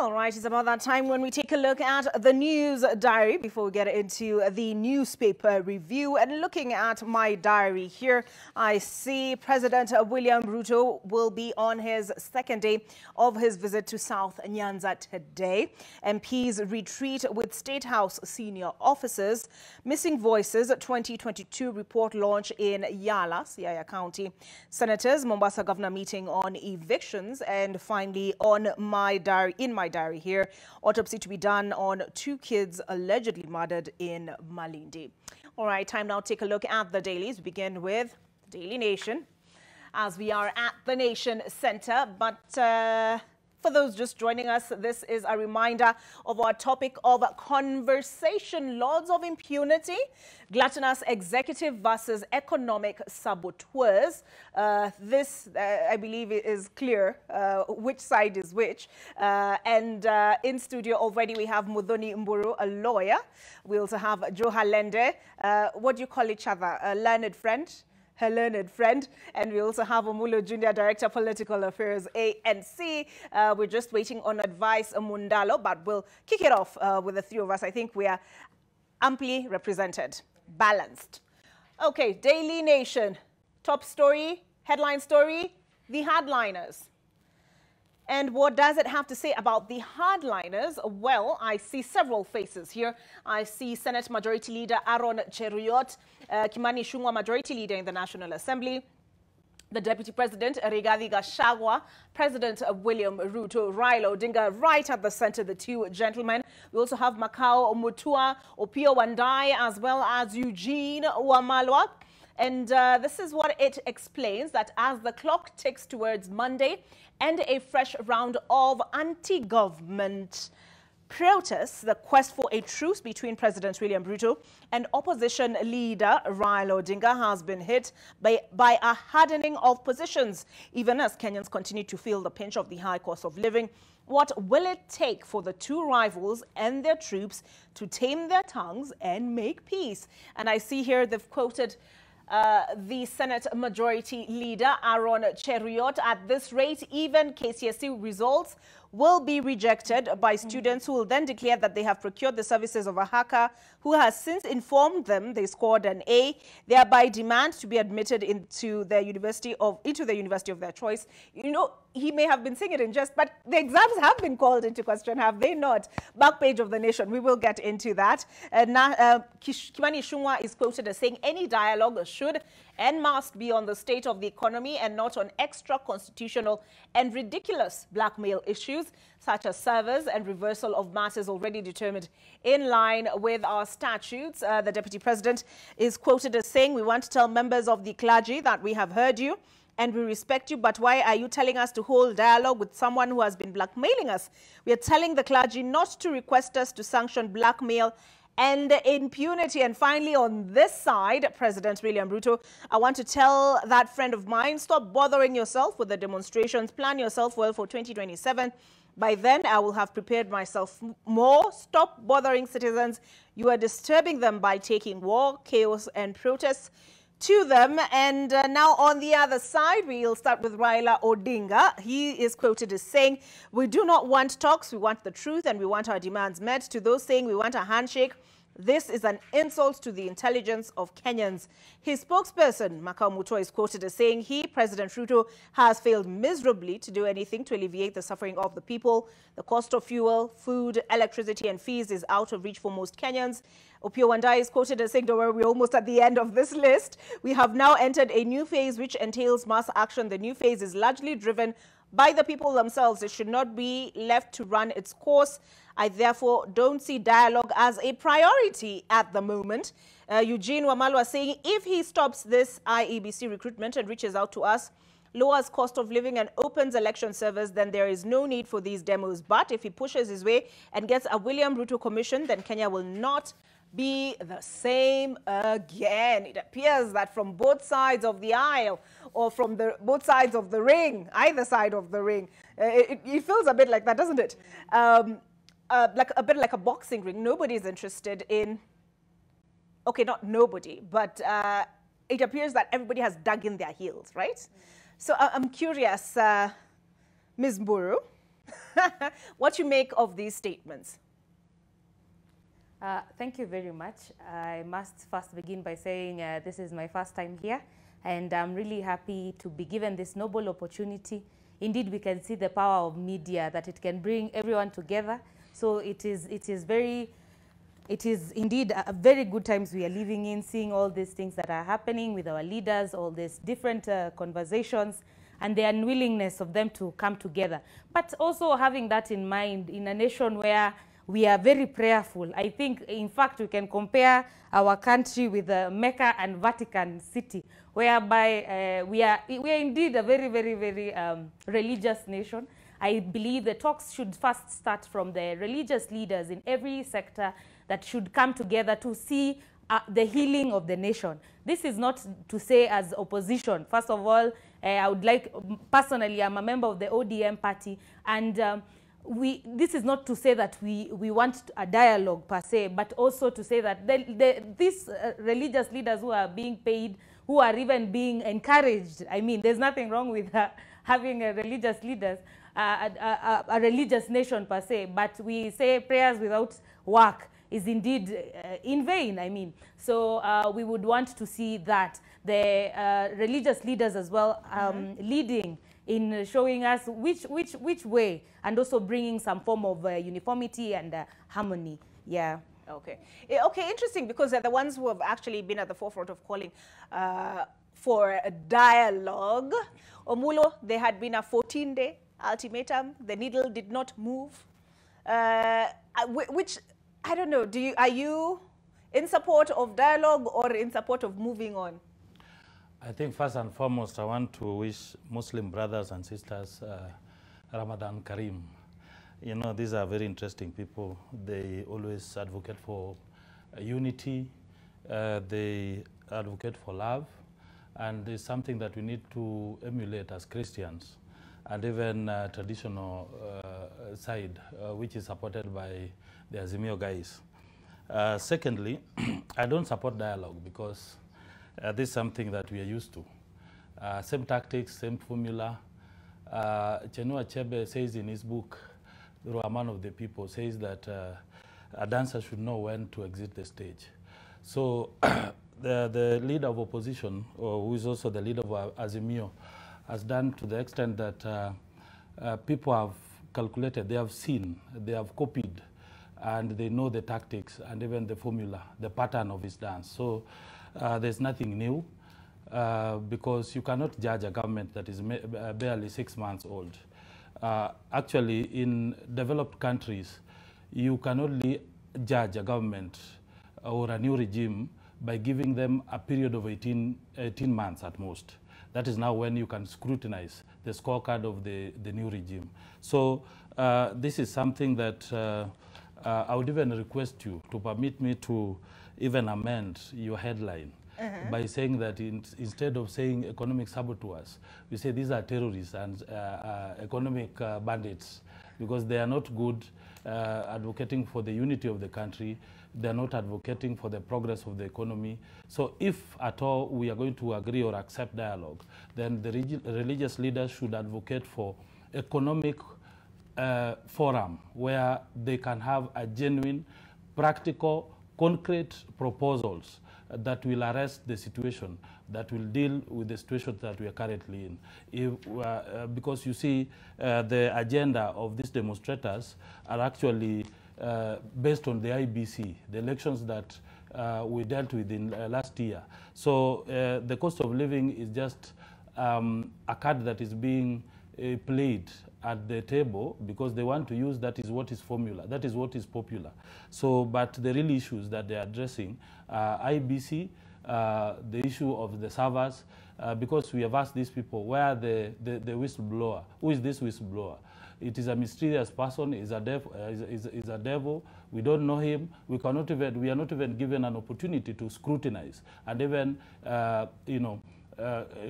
All right, it's about that time when we take a look at the news diary before we get into the newspaper review. And looking at my diary here, I see President William Ruto will be on his second day of his visit to South Nyanza today. MPs retreat with State House senior officers. Missing Voices 2022 report launch in Yala, Siaya County. Senators, Mombasa Governor meeting on evictions. And finally, on my diary, diary here, autopsy to be done on 2 kids allegedly murdered in Malindi. All right, time now to take a look at the dailies. We begin with the Daily Nation, as we are at the Nation Center. But for those just joining us, this is a reminder of our topic of conversation: Lords of Impunity, Glattonous executive versus economic saboteurs. This, I believe, is clear which side is which. And in studio already we have Muthoni Mburu, a lawyer. We also have Joe Halende, what do you call each other, a learned friend? Her learned friend. And we also have Omulo Junior, Director, Political Affairs, ANC. We're just waiting on advice, Mundalo, but we'll kick it off with the 3 of us. I think we are amply represented, balanced. Okay, Daily Nation, top story, headline story, the hardliners. And what does it have to say about the hardliners? Well, I see several faces here. I see Senate Majority Leader Aaron Cheruiyot, Kimani Ichung'wah, Majority Leader in the National Assembly, the Deputy President, Rigathi Gachagua, President William Ruto, Raila Odinga, right at the center, the 2 gentlemen. We also have Makau Mutua, Opiyo Wandayi, as well as Eugene Wamalwa. And this is what it explains, that as the clock ticks towards Monday and a fresh round of anti-government protests, the quest for a truce between President William Ruto and opposition leader Raila Odinga has been hit by a hardening of positions, even as Kenyans continue to feel the pinch of the high cost of living. What will it take for the 2 rivals and their troops to tame their tongues and make peace? And I see here they've quoted the Senate Majority Leader, Aaron Cheruiyot. At this rate, even KCSE results will be rejected by students who will then declare that they have procured the services of a hacker who has since informed them they scored an A, thereby demand to be admitted into the university of their choice. You know, he may have been saying it in jest, but the exams have been called into question, have they not? Back page of the Nation, we will get into that. Kimani Ichung'wah is quoted as saying any dialogue should and must be on the state of the economy and not on extra constitutional and ridiculous blackmail issues such as servers and reversal of matters already determined in line with our statutes. The Deputy President is quoted as saying, we want to tell members of the clergy that we have heard you and we respect you, but why are you telling us to hold dialogue with someone who has been blackmailing us? We are telling the clergy not to request us to sanction blackmail and impunity. And finally, on this side, President William Ruto, I want to tell that friend of mine, stop bothering yourself with the demonstrations. Plan yourself well for 2027. By then, I will have prepared myself more. Stop bothering citizens. You are disturbing them by taking war, chaos, and protests to them. And now on the other side, we'll start with Raila Odinga. He is quoted as saying, we do not want talks, we want the truth, and we want our demands met. To those saying we want a handshake, this is an insult to the intelligence of Kenyans. His spokesperson, Makau Mutua, is quoted as saying President Ruto, has failed miserably to do anything to alleviate the suffering of the people. The cost of fuel, food, electricity, and fees is out of reach for most Kenyans. Opiyo Wandayi is quoted as saying, don't worry, we're almost at the end of this list. We have now entered a new phase which entails mass action. The new phase is largely driven by the people themselves. It should not be left to run its course. I therefore don't see dialogue as a priority at the moment. Eugene Wamalwa saying if he stops this IEBC recruitment and reaches out to us, lowers cost of living and opens election servers, then there is no need for these demos. But if he pushes his way and gets a William Ruto commission, then Kenya will not be the same again. It appears that from both sides of the aisle or from both sides of the ring, either side of the ring, it feels a bit like that, doesn't it? Like a bit like a boxing ring. Nobody is interested in, okay, not nobody, but it appears that everybody has dug in their heels, right? So I'm curious, Ms. Mburu, What you make of these statements? Thank you very much. I must first begin by saying this is my first time here, and I'm really happy to be given this noble opportunity. Indeed, we can see the power of media, that it can bring everyone together. So it is indeed a very good times we are living in, seeing all these things that are happening with our leaders, all these different conversations, and the unwillingness of them to come together. But also having that in mind in a nation where we are very prayerful. I think, in fact, we can compare our country with Mecca and Vatican City, whereby we are indeed a very, very, very religious nation. I believe the talks should first start from the religious leaders in every sector that should come together to see the healing of the nation. This is not to say as opposition. First of all, I would like, personally, I'm a member of the ODM party, and this is not to say that we want a dialogue per se, but also to say that these religious leaders who are being paid, who are even being encouraged, I mean, there's nothing wrong with having a religious leaders, a religious nation per se, but we say prayers without work is indeed in vain, I mean. So we would want to see that the religious leaders as well leading in showing us which way, and also bringing some form of uniformity and harmony. Yeah. Okay. Okay, interesting, because they're the ones who have actually been at the forefront of calling for a dialogue. Omulo, there had been a 14-day ultimatum. The needle did not move. Which, I don't know, are you in support of dialogue or in support of moving on? I think first and foremost, I want to wish Muslim brothers and sisters Ramadan Kareem. You know, these are very interesting people. They always advocate for unity. They advocate for love. And it's something that we need to emulate as Christians, and even traditional side, which is supported by the Azimio guys. Secondly, I don't support dialogue because this is something that we are used to. Same tactics, same formula. Chenua Achebe says in his book, The Man of the People, says that a dancer should know when to exit the stage. So the leader of opposition, who is also the leader of Azimio, has done to the extent that people have calculated, they have seen, they have copied, and they know the tactics and even the formula, the pattern of his dance. So there's nothing new, because you cannot judge a government that is barely 6 months old. Actually, in developed countries, you can only judge a government or a new regime by giving them a period of 18 months at most. That is now when you can scrutinize the scorecard of the new regime. So this is something that I would even request you to permit me to even amend your headline by saying that instead of saying economic saboteurs, we say these are terrorists and economic bandits, because they are not good advocating for the unity of the country. They are not advocating for the progress of the economy. So if at all we are going to agree or accept dialogue, then the religious leaders should advocate for economic forum where they can have a genuine, practical, concrete proposals that will arrest the situation, that will deal with the situation that we are currently in. Because you see, the agenda of these demonstrators are actually based on the IBC, the elections that we dealt with in last year. So the cost of living is just a card that is being played at the table because they want to use that is what is formula, that is what is popular. So, but the real issues that they are addressing, IBC, the issue of the servers, because we have asked these people, where are the whistleblower? Who is this whistleblower? It is a mysterious person, is a devil. We don't know him. We are not even given an opportunity to scrutinize and even,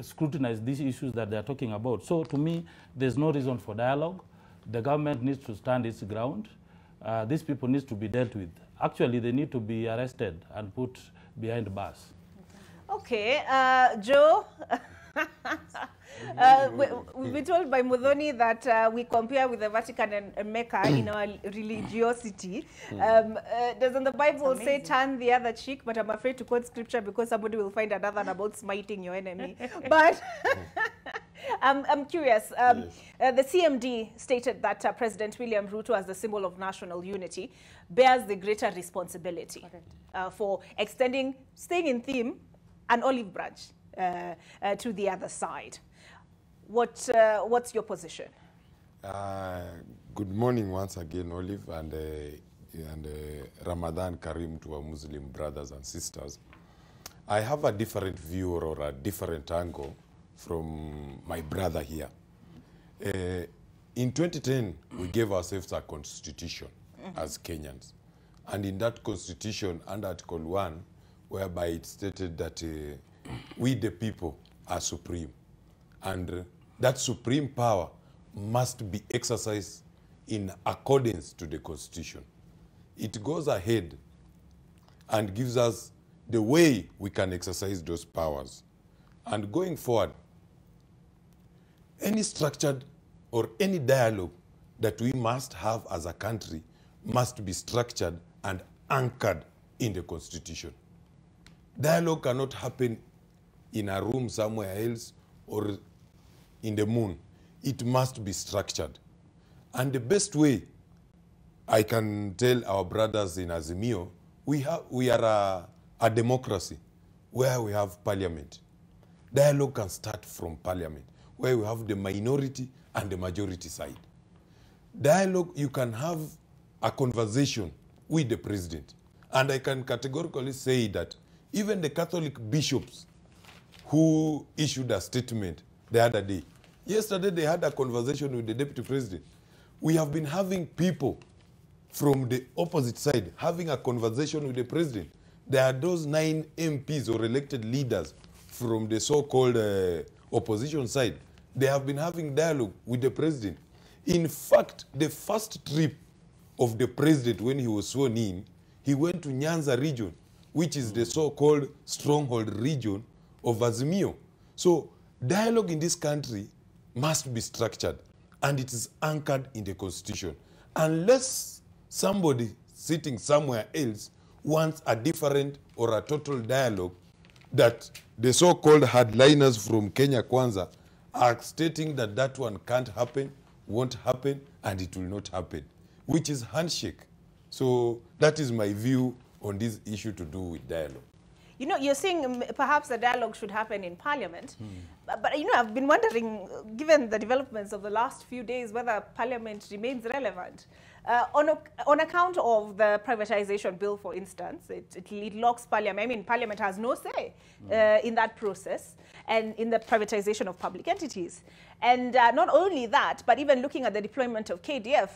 scrutinize these issues that they are talking about. So to me, there's no reason for dialogue. The government needs to stand its ground. These people need to be dealt with. Actually, they need to be arrested and put behind bars. Okay, Joe. We've been told by Mudhoni that we compare with the Vatican and Mecca in our religiosity. Doesn't the Bible say turn the other cheek? But I'm afraid to quote scripture because somebody will find another one about smiting your enemy. But I'm curious. The CMD stated that President William Ruto, as the symbol of national unity, bears the greater responsibility for extending, staying in theme, an olive branch to the other side. What's your position? Good morning once again, Olive, and Ramadan Karim to our Muslim brothers and sisters. I have a different view or a different angle from my brother here. In 2010, we gave ourselves a constitution as Kenyans. And in that constitution, under Article 1, whereby it stated that we the people are supreme. And that supreme power must be exercised in accordance to the constitution. It goes ahead and gives us the way we can exercise those powers. And going forward, any structured or any dialogue that we must have as a country must be structured and anchored in the constitution. Dialogue cannot happen in a room somewhere else or in the moon. It must be structured. And the best way I can tell our brothers in Azimio, we are a democracy where we have parliament. Dialogue can start from parliament, where we have the minority and the majority side. Dialogue, you can have a conversation with the president. And I can categorically say that even the Catholic bishops who issued a statement the other day, yesterday they had a conversation with the deputy president. We have been having people from the opposite side having a conversation with the president. There are those 9 MPs or elected leaders from the so-called opposition side. They have been having dialogue with the president. In fact, the first trip of the president when he was sworn in, he went to Nyanza region, which is the so-called stronghold region of Azimio. So dialogue in this country must be structured, and it is anchored in the constitution. Unless somebody sitting somewhere else wants a different or a total dialogue that the so-called hardliners from Kenya Kwanza are stating that that one can't happen, won't happen, and it will not happen, which is handshake. So that is my view on this issue to do with dialogue. You know, you're saying perhaps the dialogue should happen in Parliament. But, you know, I've been wondering, given the developments of the last few days, whether Parliament remains relevant. On account of the privatization bill, for instance, it locks Parliament. I mean, Parliament has no say in that process and in the privatization of public entities. And not only that, but even looking at the deployment of KDF,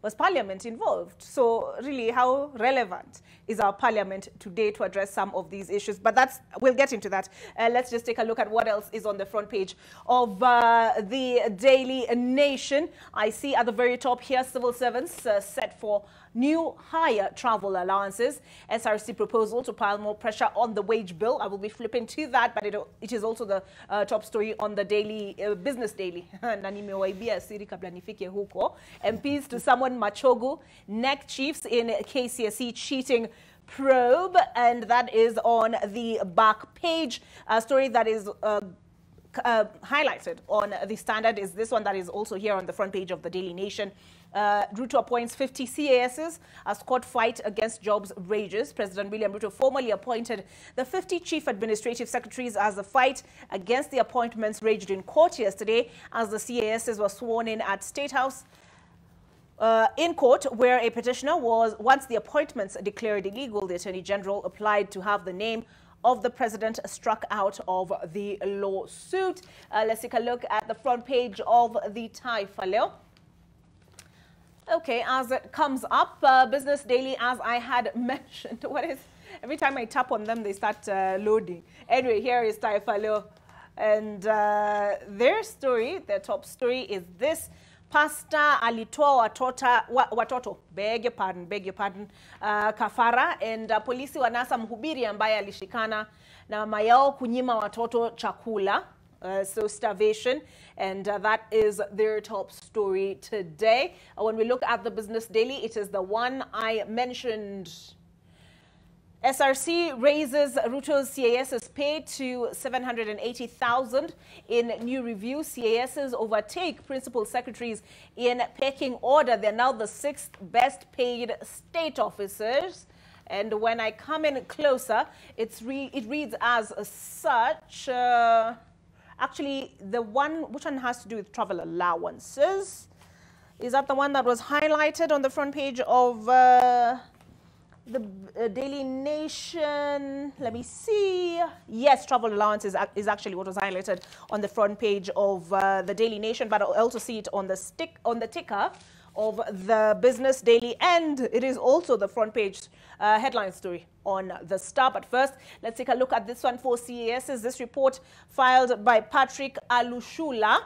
was Parliament involved? So really, how relevant is our Parliament today to address some of these issues? But we'll get into that. Let's just take a look at what else is on the front page of the Daily Nation. I see at the very top here, civil servants set for new higher travel allowances. SRC proposal to pile more pressure on the wage bill. I will be flipping to that, but it is also the top story on the Daily Business Daily. MPs to summon Machogu, NEC chiefs in KCSE cheating probe, and that is on the back page. A story that is highlighted on the Standard is this one that is also here on the front page of the Daily Nation. Ruto appoints 50 CASs as court fight against jobs rages. President William Ruto formally appointed the 50 chief administrative secretaries as the fight against the appointments raged in court yesterday as the CASs were sworn in at State House. In court, where a petitioner was, once the appointments declared illegal, the Attorney General applied to have the name of the president struck out of the lawsuit. Let's take a look at the front page of the Taifa Leo. Okay, as it comes up, Business Daily, as I had mentioned, every time I tap on them, they start loading. Anyway, here is Taifa Leo, and their story, their top story is this. Pastor alitoa watoto, beg your pardon, kafara, and polisi wanasa mhubiri ambaye alishikana na mama yao kunyima watoto chakula. So starvation, and that is their top story today. When we look at the Business Daily, it is the one I mentioned. SRC raises Ruto's CAS's pay to 780,000 in new review. CASs overtake principal secretaries in pecking order. They're now the 6th best paid state officers. And when I come in closer, it reads as such. Actually, which one has to do with travel allowances? Is that the one that was highlighted on the front page of the Daily Nation? Let me see. Yes, travel allowances is actually what was highlighted on the front page of the Daily Nation, but I'll also see it on the ticker of the Business Daily, and it is also the front page headline story on the Star. But first, let's take a look at this one for CASs. This report filed by Patrick Alushula,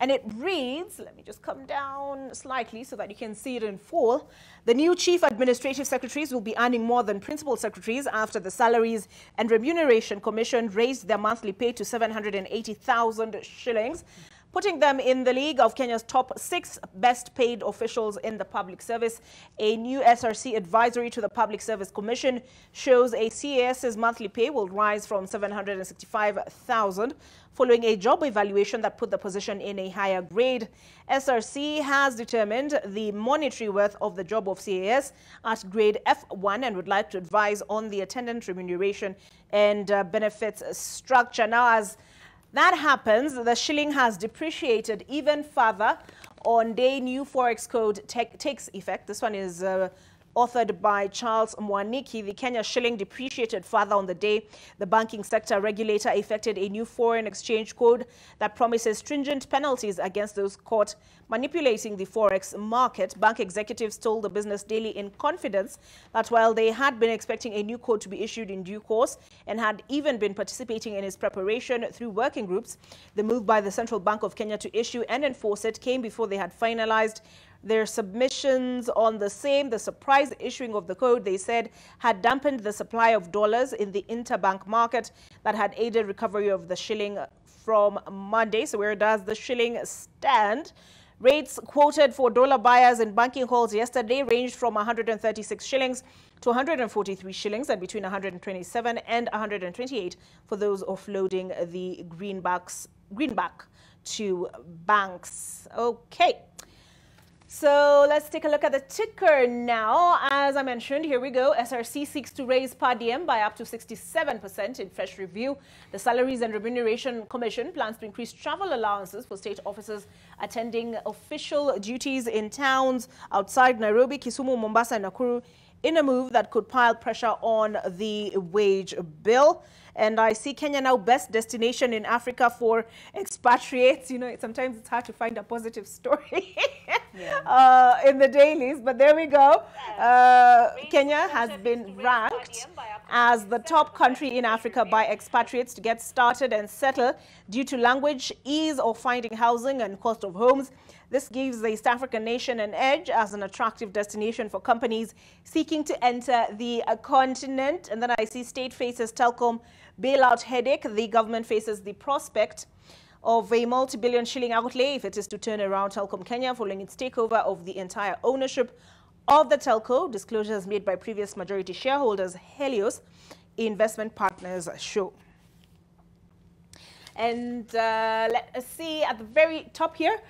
and it reads, let me just come down slightly so that you can see it in full. The new chief administrative secretaries will be earning more than principal secretaries after the Salaries and Remuneration Commission raised their monthly pay to 780,000 shillings, putting them in the league of Kenya's top 6 best paid officials in the public service. A new SRC advisory to the Public Service Commission shows a CAS's monthly pay will rise from 765,000 following a job evaluation that put the position in a higher grade. SRC has determined the monetary worth of the job of CAS at grade F1 and would like to advise on the attendant remuneration and benefits structure. Now, as that happens, the shilling has depreciated even further on day new Forex code takes effect. This one is authored by Charles Mwaniki. The Kenya shilling depreciated further on the day the banking sector regulator effected a new foreign exchange code that promises stringent penalties against those caught manipulating the Forex market. Bank executives told the Business Daily in confidence that while they had been expecting a new code to be issued in due course and had even been participating in its preparation through working groups, the move by the Central Bank of Kenya to issue and enforce it came before they had finalized their submissions on the same. The surprise issuing of the code, they said, had dampened the supply of dollars in the interbank market that had aided recovery of the shilling from Monday. So where does the shilling stand? Rates quoted for dollar buyers in banking halls yesterday ranged from 136 shillings to 143 shillings and between 127 and 128 for those offloading the greenback to banks. Okay. So let's take a look at the ticker now. As I mentioned, here we go. SRC seeks to raise per diem by up to 67% in fresh review. The Salaries and Remuneration Commission plans to increase travel allowances for state officers attending official duties in towns outside Nairobi, Kisumu, Mombasa, and Nakuru, in a move that could pile pressure on the wage bill. And I see Kenya now best destination in Africa for expatriates. You know, sometimes it's hard to find a positive story in the dailies, but there we go. Kenya has been ranked as the top country in Africa by expatriates to get started and settle due to language, ease of finding housing, and cost of homes. This gives the East African nation an edge as an attractive destination for companies seeking to enter the continent. And then I see state faces telecom bailout headache. The government faces the prospect of a multi-billion shilling outlay if it is to turn around Telecom Kenya following its takeover of the entire ownership of the telco. Disclosures made by previous majority shareholders Helios Investment Partners show. And let us see at the very top here.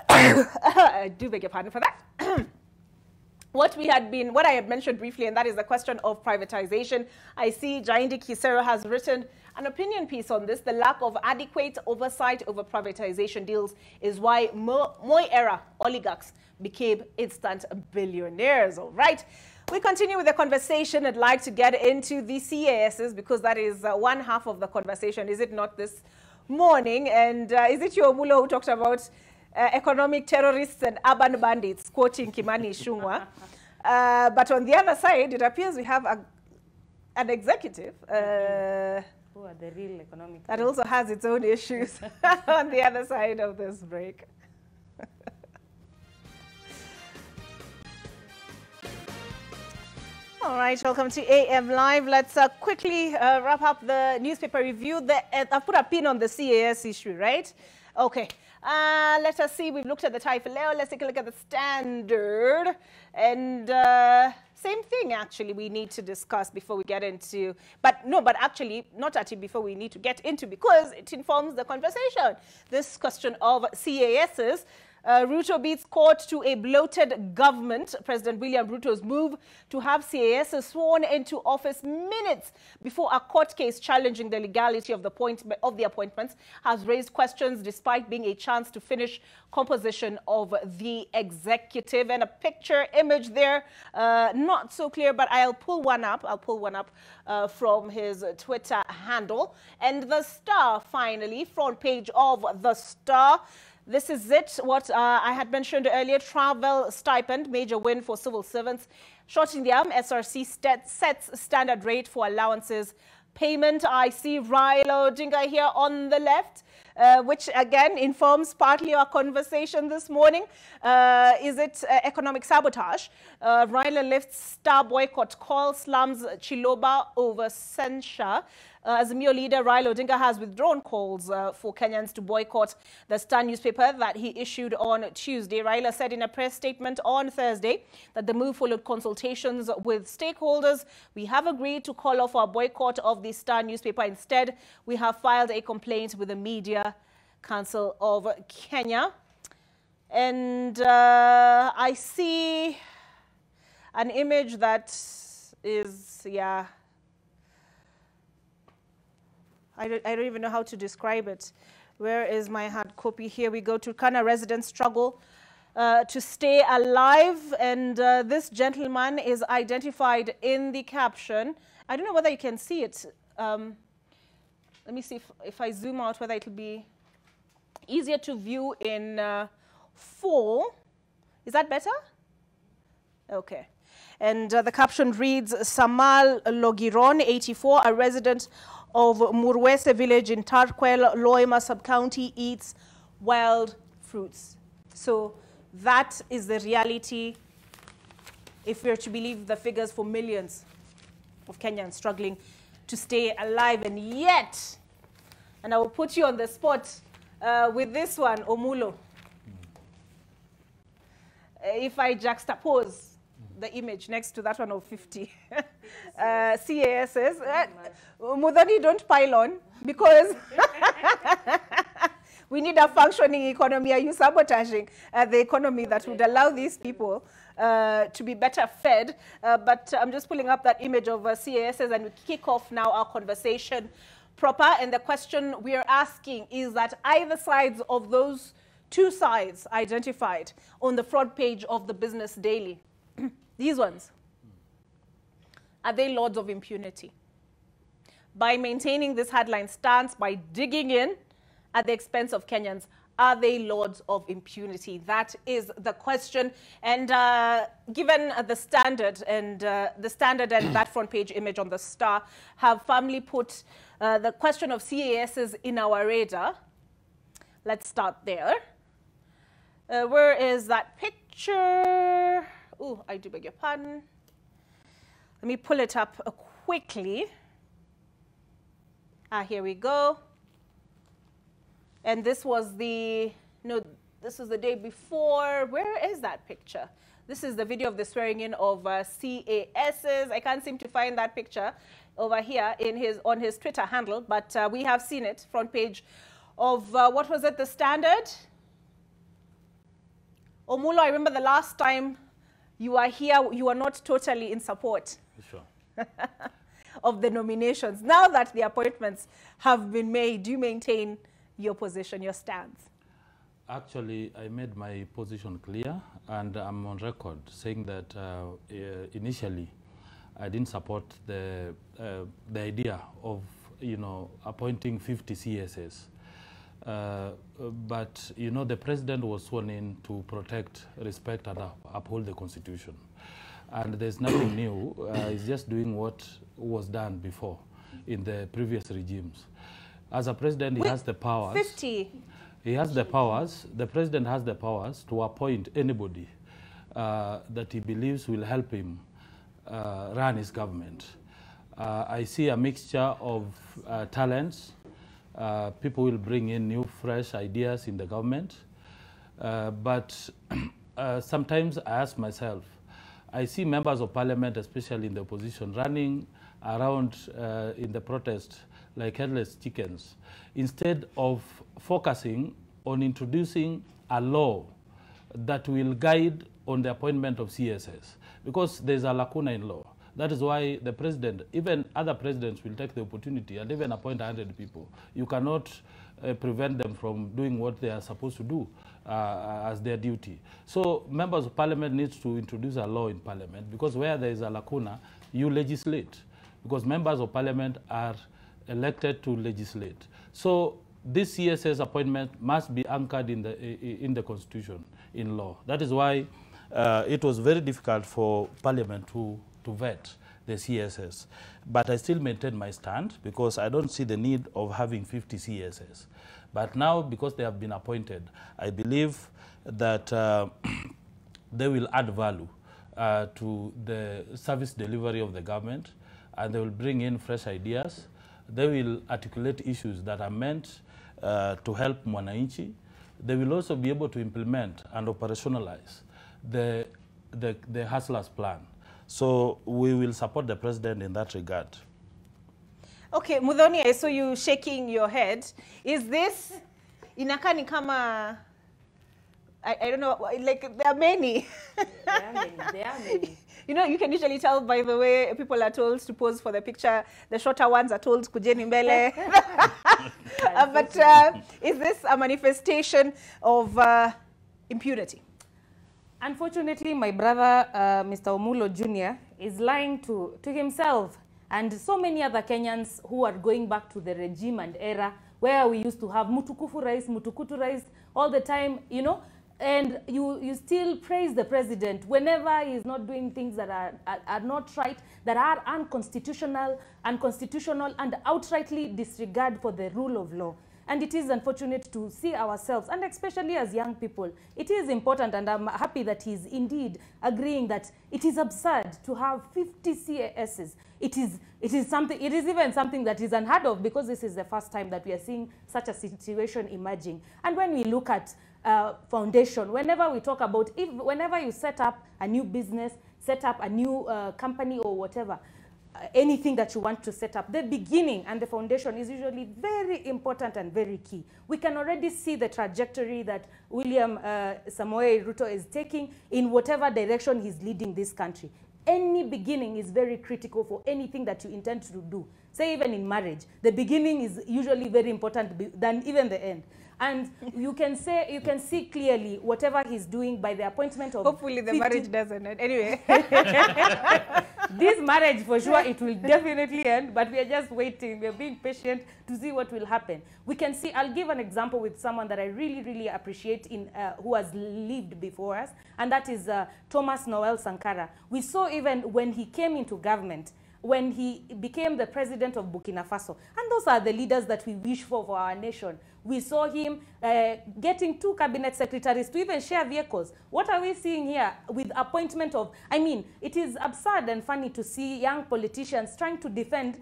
I do beg your pardon for that. What I had mentioned briefly, and that is the question of privatization. I see Jaindi Kisero has written an opinion piece on this. The lack of adequate oversight over privatization deals is why Moi-era oligarchs became instant billionaires. All right. We continue with the conversation. I'd like to get into the CASs because that is one half of the conversation, is it not, this morning? And is it your Mulo who talked about economic terrorists and urban bandits, quoting Kimani Ichung'wah? But on the other side, it appears we have an executive who are the real economic that also has its own issues on the other side of this break. All right, welcome to AM Live. Let's quickly wrap up the newspaper review. I've put a pin on the CAS issue, right? Okay. Let us see. We've looked at the Taifa Leo. Let's take a look at the Standard. And same thing, actually, we need to discuss before we get into... But actually, not actually before we need to get into, because it informs the conversation. This question of CASs. Ruto beats court to a bloated government. President William Ruto's move to have CAS sworn into office minutes before a court case challenging the legality of the appointments has raised questions despite being a chance to finish composition of the executive. And a picture image there, not so clear, but I'll pull one up. From his Twitter handle. And the Star, finally, front page of the Star. This is it, what I had mentioned earlier, travel stipend, major win for civil servants. Shot in the arm, SRC sets standard rate for allowances payment. I see Raila Odinga here on the left, which again informs partly our conversation this morning. Is it economic sabotage? Raila lifts star boycott call, slams Chiloba over censure. As a Azimio leader, Raila Odinga has withdrawn calls for Kenyans to boycott the Star newspaper that he issued on Tuesday. Raila said in a press statement on Thursday that the move followed consultations with stakeholders. We have agreed to call off our boycott of the Star newspaper. Instead, we have filed a complaint with the Media Council of Kenya. And I see an image that is, yeah, I don't even know how to describe it. Where is my hard copy? Here we go. Turkana residents struggle to stay alive. And this gentleman is identified in the caption. I don't know whether you can see it. Let me see if I zoom out, whether it will be easier to view in full. Is that better? Okay. And the caption reads, Samal Logiron, 84, a resident of Murwese village in Tarkwel, Loima sub-county, eats wild fruits. So that is the reality, if we're to believe the figures, for millions of Kenyans struggling to stay alive. And yet, and I will put you on the spot with this one, Omulo. If I juxtapose the image next to that one of 50 CASs. Mudhani, don't pile on, because we need a functioning economy. Are you sabotaging the economy that would allow these people to be better fed? But I'm just pulling up that image of CASs, and we kick off now our conversation proper. And the question we are asking is that either sides of those two sides identified on the front page of the Business Daily, these ones, are they lords of impunity? By maintaining this headline stance, by digging in at the expense of Kenyans, are they lords of impunity? That is the question. And given the Standard and that front page image on the Star have firmly put the question of CASs in our radar, let's start there. Where is that picture? Oh, I do beg your pardon. Let me pull it up quickly. Here we go. And this was this was the day before. Where is that picture? This is the video of the swearing in of CASs. I can't seem to find that picture over here on his Twitter handle, but we have seen it, front page of, what was it, the Standard? Omulo, I remember the last time you were here, you were not totally in support. Sure. Of the nominations. Now that the appointments have been made, do you maintain your position, your stance? Actually, I made my position clear, and I'm on record saying that initially I didn't support the idea of, appointing 50 CSs. But, the president was sworn in to protect, respect, and uphold the Constitution. And there's nothing new. He's just doing what was done before in the previous regimes. As a president, he has the powers. 50. He has the powers. The president has the powers to appoint anybody that he believes will help him run his government. I see a mixture of talents. People will bring in new, fresh ideas in the government. But sometimes I ask myself, I see members of parliament, especially in the opposition, running around in the protest like headless chickens, instead of focusing on introducing a law that will guide on the appointment of CSS, because there's a lacuna in law. That is why the president, even other presidents, will take the opportunity and even appoint 100 people. You cannot prevent them from doing what they are supposed to do as their duty. So members of parliament need to introduce a law in parliament, because where there is a lacuna, you legislate, because members of parliament are elected to legislate. So this CSS appointment must be anchored in the constitution, in law. That is why it was very difficult for parliament to vet the CSS. But I still maintain my stand, because I don't see the need of having 50 CSS. But now, because they have been appointed, I believe that they will add value to the service delivery of the government, and they will bring in fresh ideas. They will articulate issues that are meant to help Mwananchi. They will also be able to implement and operationalize the Hustlers plan. So we will support the president in that regard. Okay, Muthoni, I saw you shaking your head. Is this inakani kama, I don't know, like there are many. There are many. You know, you can usually tell by the way people are told to pose for the picture. The shorter ones are told kujeni mbele. But is this a manifestation of impunity? Unfortunately, my brother, Mr. Omulo Jr., is lying to himself and so many other Kenyans who are going back to the regime and era where we used to have mutukufu rice, mutukutu rice all the time, you know, and you still praise the president whenever he's not doing things that are not right, that are unconstitutional, and outrightly disregard for the rule of law. And it is unfortunate to see ourselves, and especially as young people, it is important, and I'm happy that he's indeed agreeing that it is absurd to have 50 CASs. It is even something that is unheard of, because this is the first time that we are seeing such a situation emerging. And when we look at foundation, whenever we talk about, whenever you set up a new business, set up a new company or whatever, anything that you want to set up, the beginning and the foundation is usually very important and very key. We can already see the trajectory that William Samoei Ruto is taking in whatever direction he's leading this country. Any beginning is very critical for anything that you intend to do. Say even in marriage, the beginning is usually very important than even the end. And you can see clearly whatever he's doing by the appointment of. Hopefully the marriage doesn't end. Anyway. This marriage, for sure, it will definitely end, but we are just waiting. We are being patient to see what will happen. We can see, I'll give an example with someone that I really, really appreciate who has lived before us, and that is Thomas Noel Sankara. We saw even when he came into government, when he became the president of Burkina Faso. And those are the leaders that we wish for our nation. We saw him getting 2 cabinet secretaries to even share vehicles. What are we seeing here with appointment of, I mean, it is absurd and funny to see young politicians trying to defend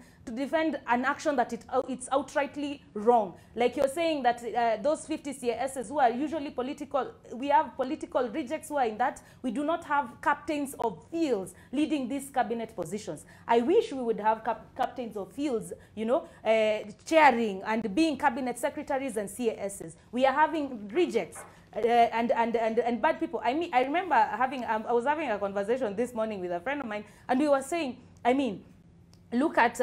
an action that it's outrightly wrong. Like you're saying that those 50 CASs who are usually political, we have political rejects who are in that. We do not have captains of fields leading these cabinet positions. I wish we would have captains of fields, you know, chairing and being cabinet secretaries and CASs. We are having rejects. And bad people. I mean, I remember I was having a conversation this morning with a friend of mine, and we were saying, I mean, look at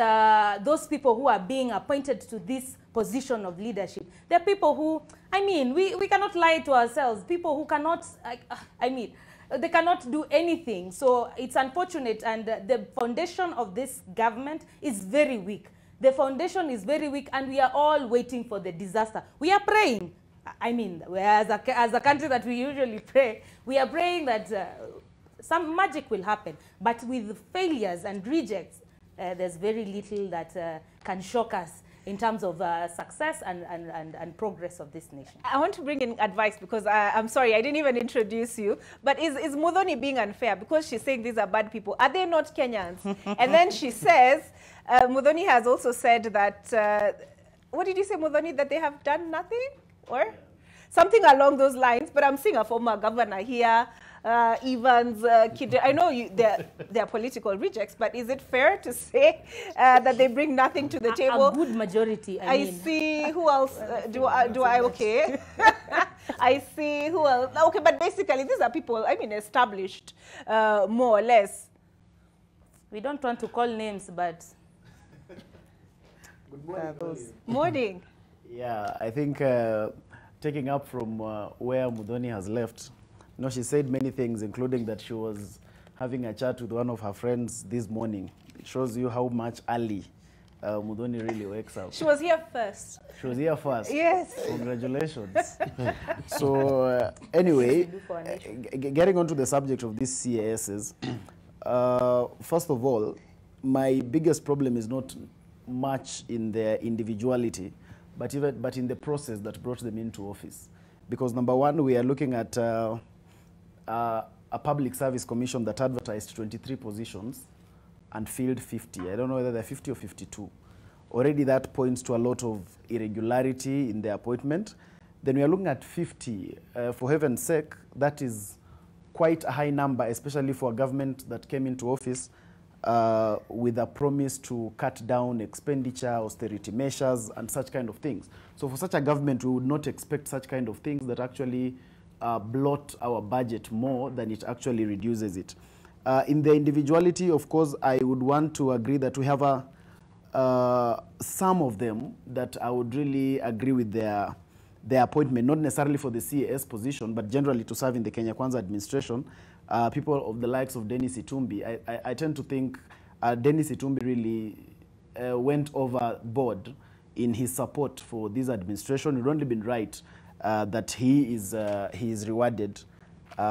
those people who are being appointed to this position of leadership. They're people who, I mean, we cannot lie to ourselves. People who cannot, I mean, they cannot do anything. So it's unfortunate, and the foundation of this government is very weak. The foundation is very weak, and we are all waiting for the disaster. We are praying. I mean, as a country that we usually pray, we are praying that some magic will happen. But with failures and rejects, there's very little that can shock us in terms of success and progress of this nation. I want to bring in advice because I'm sorry, I didn't even introduce you. But is Muthoni being unfair? Because she's saying these are bad people. Are they not Kenyans? And then she says, Muthoni has also said that, what did you say, Muthoni, that they have done nothing? Or something along those lines. But I'm seeing a former governor here, Evans, Kide. I know they're political rejects, but is it fair to say that they bring nothing to the table? A good majority, I mean. See who else do I okay? I see who else. Okay, but basically these are people, I mean, established more or less. We don't want to call names, but Good morning. Morning. Yeah, I think taking up from where Muthoni has left, you know, she said many things, including that she was having a chat with one of her friends this morning. It shows you how much early Muthoni really wakes up. She was here first. She was here first. Yes. Congratulations. So anyway, getting onto the subject of these CASs, first of all, my biggest problem is not much in their individuality, but in the process that brought them into office. Because number one, we are looking at a public service commission that advertised 23 positions and filled 50. I don't know whether they're 50 or 52. Already that points to a lot of irregularity in the appointment. Then we are looking at 50. For heaven's sake, that is quite a high number, especially for a government that came into office with a promise to cut down expenditure, austerity measures, and such kind of things. So for such a government, we would not expect such kind of things that actually blot our budget more than it actually reduces it. In the individuality, of course, I would want to agree that we have some of them that I would really agree with their appointment, not necessarily for the CAS position, but generally to serve in the Kenya Kwanza administration. People of the likes of Dennis Itumbi, I tend to think Dennis Itumbi really went overboard in his support for this administration. It would only been right that he is rewarded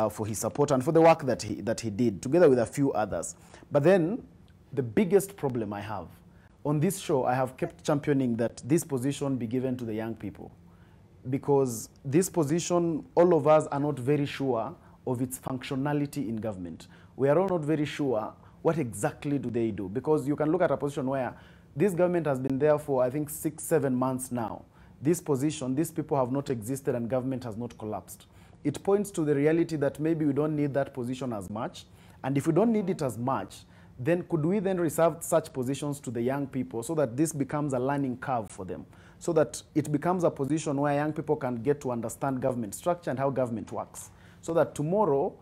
for his support and for the work that he did, together with a few others. But then, the biggest problem I have, on this show, I have kept championing that this position be given to the young people. Because this position, all of us are not very sure of its functionality in government. We are all not very sure what exactly do they do. Because you can look at a position where this government has been there for, I think, 6-7 months now. This position, these people have not existed and government has not collapsed. It points to the reality that maybe we don't need that position as much. And if we don't need it as much, then could we then reserve such positions to the young people so that this becomes a learning curve for them? So that it becomes a position where young people can get to understand government structure and how government works. So that tomorrow,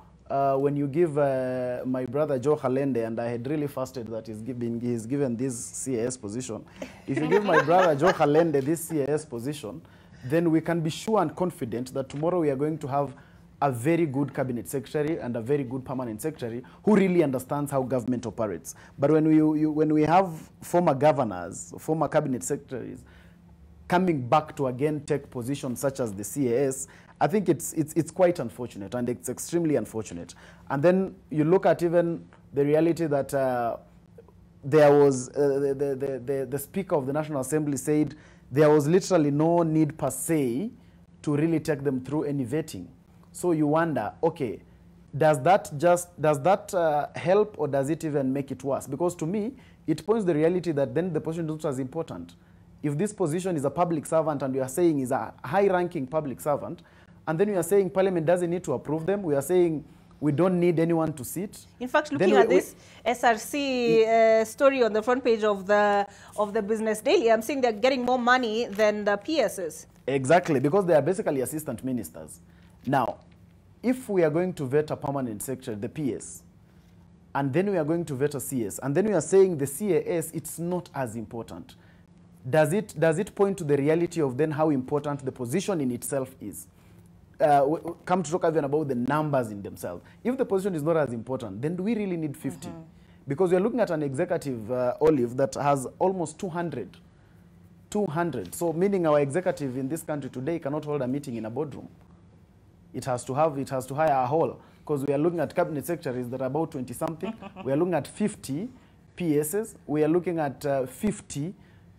when you give my brother Joe Halende, and I had really fasted that he's given this CAS position. If you give my brother Joe Halende this CAS position, then we can be sure and confident that tomorrow we are going to have a very good cabinet secretary and a very good permanent secretary who really understands how government operates. But when we have former governors, former cabinet secretaries, coming back to again take positions such as the CAS, I think it's quite unfortunate, and it's extremely unfortunate. And then you look at even the reality that there was, the Speaker of the National Assembly said there was literally no need per se to really take them through any vetting. So you wonder, okay, does that help, or does it even make it worse? Because to me, it points the reality that then the position is not as important. If this position is a public servant and we are saying is a high-ranking public servant, and then we are saying Parliament doesn't need to approve them, we are saying we don't need anyone to sit. In fact, looking at this SRC story on the front page of the Business Daily, I'm seeing they're getting more money than the PSs. Exactly, because they are basically assistant ministers. Now, if we are going to vet a permanent secretary, the PS, and then we are going to vet a CS, and then we are saying the CAS, it's not as important. Does it point to the reality of then how important the position in itself is? Come to talk even about the numbers in themselves. If the position is not as important, then do we really need 50? Because we are looking at an executive, Olive, that has almost 200. 200. So meaning our executive in this country today cannot hold a meeting in a boardroom. It has to hire a hall, because we are looking at cabinet secretaries that are about 20-something. We are looking at 50 PSs. We are looking at 50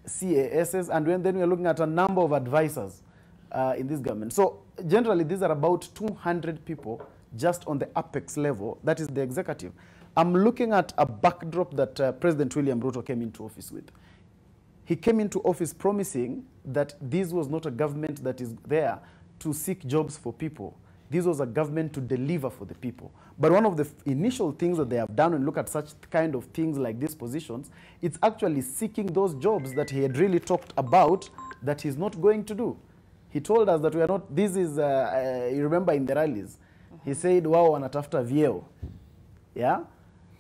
CASs, and then we are looking at a number of advisors in this government. So generally, these are about 200 people just on the apex level, that is the executive. I'm looking at a backdrop that President William Ruto came into office with. He came into office promising that this was not a government that is there to seek jobs for people. This was a government to deliver for the people. But one of the initial things that they have done, and look at such kind of things like these positions, it's actually seeking those jobs that he had really talked about that he's not going to do. He told us that we are not, this is, you remember in the rallies, he said, wow, wanatafuta vyeo. Yeah?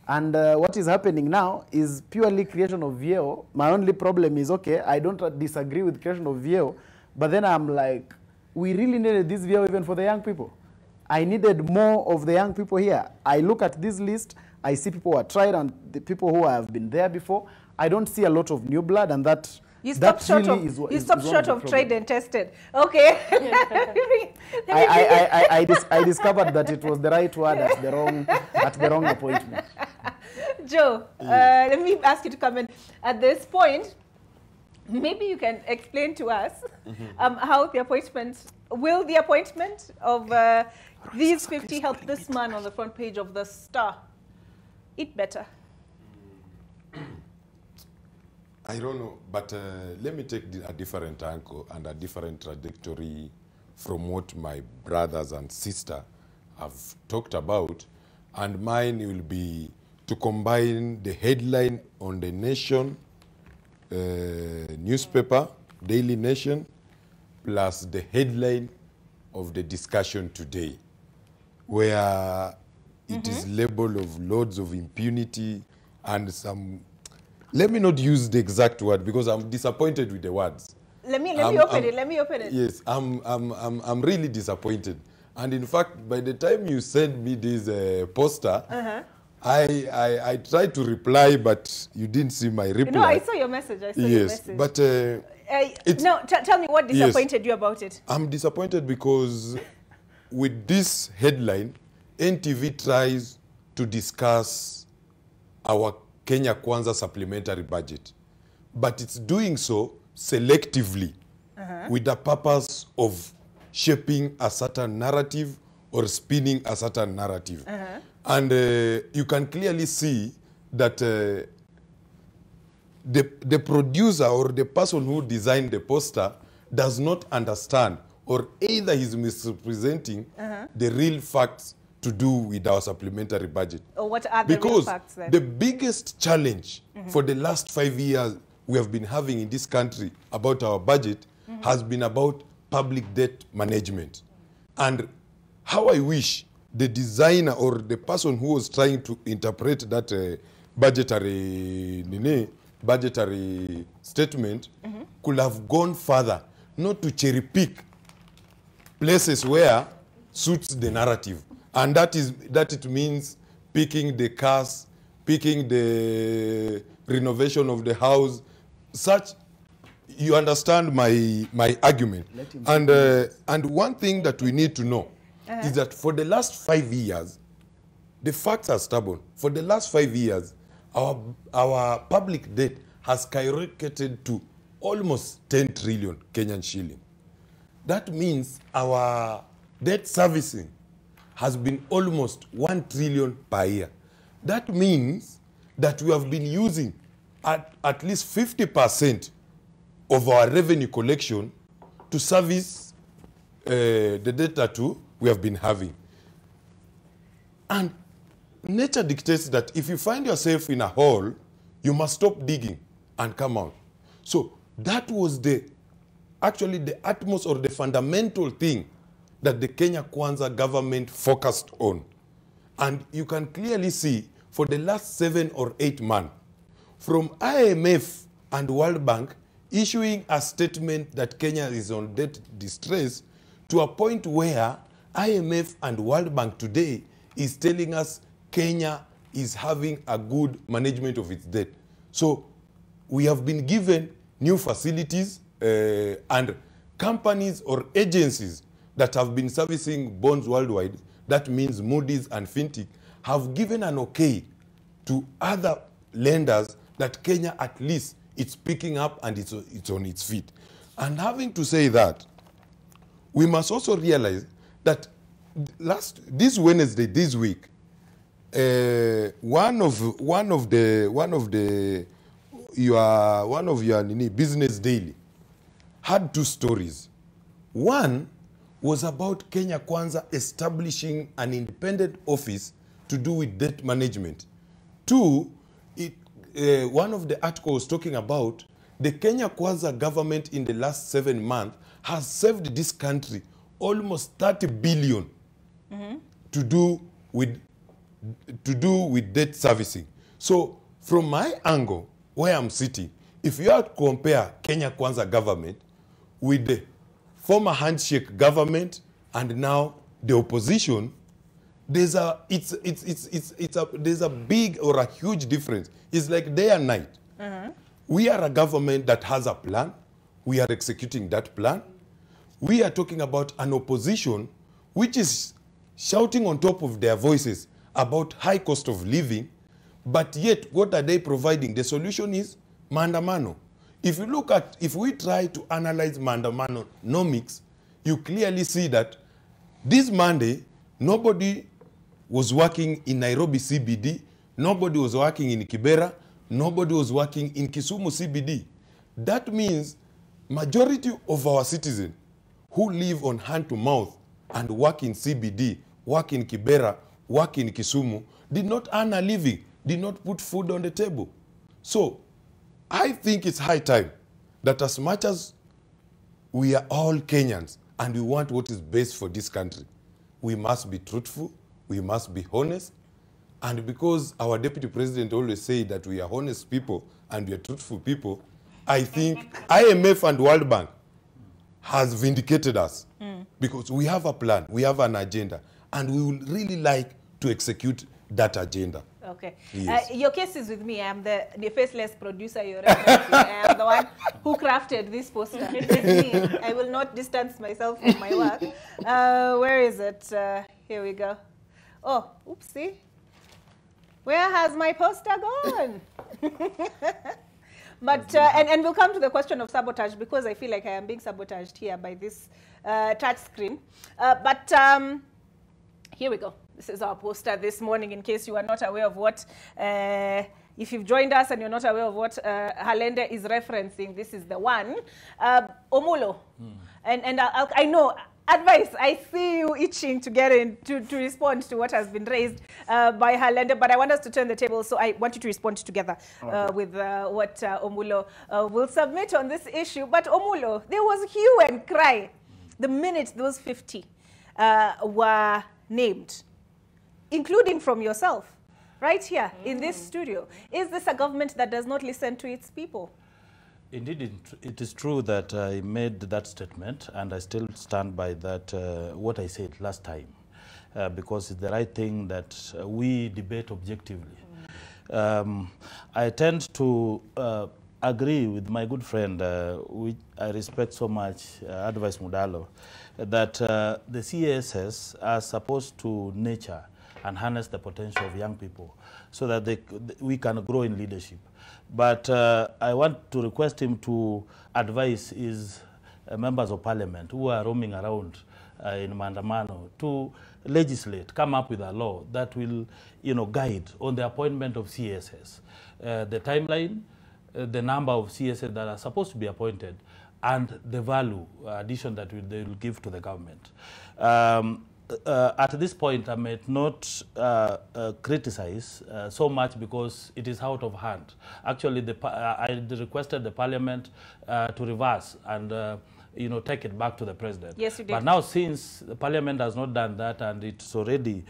And what is happening now is purely creation of vyeo. My only problem is, okay, I don't disagree with creation of vyeo, but then I'm like, we really needed this vyeo even for the young people. I needed more of the young people here. I look at this list, I see people who are tried and the people who have been there before. I don't see a lot of new blood, and that you stopped short of tried and tested. Okay. I discovered that it was the right word at the wrong appointment. Joe, let me ask you to come in at this point. Maybe you can explain to us how the appointment, will the appointment of these 50 help this man on the front page of the Star eat better? I don't know, but let me take a different angle and a different trajectory from what my brothers and sister have talked about, and mine will be to combine the headline on the Nation newspaper, Daily Nation, plus the headline of the discussion today, where it is labeled of loads of impunity and some, let me not use the exact word because I'm disappointed with the words. Let me open it. Yes, I'm really disappointed. And in fact, by the time you sent me this poster, I tried to reply, but you didn't see my reply. No, I saw your message. Yes, but no, tell me what disappointed you about it. I'm disappointed because with this headline, NTV tries to discuss our Kenya Kwanza supplementary budget, but it's doing so selectively with the purpose of shaping a certain narrative or spinning a certain narrative. And you can clearly see that the producer or the person who designed the poster does not understand, or either he's misrepresenting the real facts to do with our supplementary budget. Or what are the real facts then? The biggest challenge for the last 5 years we have been having in this country about our budget has been about public debt management. And how I wish the designer or the person who was trying to interpret that budgetary statement could have gone further, not to cherry pick places where suits the narrative. And that it means picking the cars, picking the renovation of the house, such, you understand my argument. And one thing that we need to know is that for the last 5 years, the facts are stubborn. For the last 5 years, our public debt has skyrocketed to almost 10 trillion Kenyan shilling. That means our debt servicing has been almost 1 trillion per year. That means that we have been using at least 50% of our revenue collection to service the debt that we have been having. And nature dictates that if you find yourself in a hole, you must stop digging and come out. So that was actually the utmost or the fundamental thing that the Kenya Kwanza government focused on. And you can clearly see for the last 7 or 8 months, from IMF and World Bank issuing a statement that Kenya is on debt distress, to a point where IMF and World Bank today is telling us Kenya is having a good management of its debt. So we have been given new facilities and companies or agencies that have been servicing bonds worldwide, that means Moody's and Fintech, have given an okay to other lenders that Kenya at least it's picking up and it's on its feet. And having to say that, we must also realize that this Wednesday, this week, one of your Business Daily had two stories. One was about Kenya Kwanza establishing an independent office to do with debt management. Two, one of the articles was talking about the Kenya Kwanza government in the last 7 months has saved this country almost 30 billion to do with debt servicing. So from my angle, where I'm sitting, if you are to compare Kenya Kwanza government with the former handshake government and now the opposition, there's a big or a huge difference. It's like day and night. We are a government that has a plan. We are executing that plan. We are talking about an opposition which is shouting on top of their voices about high cost of living, but yet what are they providing? The solution is maandamano. If we try to analyze maandamanonomics, you clearly see that this Monday, nobody was working in Nairobi CBD, nobody was working in Kibera, nobody was working in Kisumu CBD. That means majority of our citizens who live on hand to mouth and work in CBD, work in Kibera, work in Kisumu, did not earn a living, did not put food on the table. So I think it's high time that as much as we are all Kenyans and we want what is best for this country, we must be truthful, we must be honest. And because our deputy president always say that we are honest people and we are truthful people, I think IMF and World Bank has vindicated us because we have a plan, we have an agenda, and we would really like to execute that agenda. Okay. Yes. Your case is with me. I'm the faceless producer you're referencing. I am the one who crafted this poster. It's me. I will not distance myself from my work. Where is it? Here we go. Oh, oopsie. Where has my poster gone? But, and we'll come to the question of sabotage because I feel like I am being sabotaged here by this touch screen. But here we go. This is our poster this morning in case you are not aware of what, if you've joined us and you're not aware of what Halende is referencing, this is the one. Omulo. And I know, advice, I see you itching to get in, to respond to what has been raised by Halende, but I want us to turn the table, so I want you to respond together with what Omulo will submit on this issue. But Omulo, there was hue and cry the minute those 50 were named, including from yourself, right here in this studio. Is this a government that does not listen to its people? Indeed, it is true that I made that statement, and I still stand by that, what I said last time, because it's the right thing that we debate objectively. I tend to agree with my good friend, which I respect so much, Advice Mudalo, that the CASs are supposed to nurture and harness the potential of young people so that we can grow in leadership. But I want to request him to advise his members of parliament who are roaming around in Mandamano to legislate, come up with a law that will, guide on the appointment of CSS, the timeline, the number of CSS that are supposed to be appointed, and the value addition that they will give to the government. At this point, I might not criticize so much because it is out of hand. Actually, I requested the parliament to reverse and take it back to the president. Yes, you did. But now, since the parliament has not done that and it's already,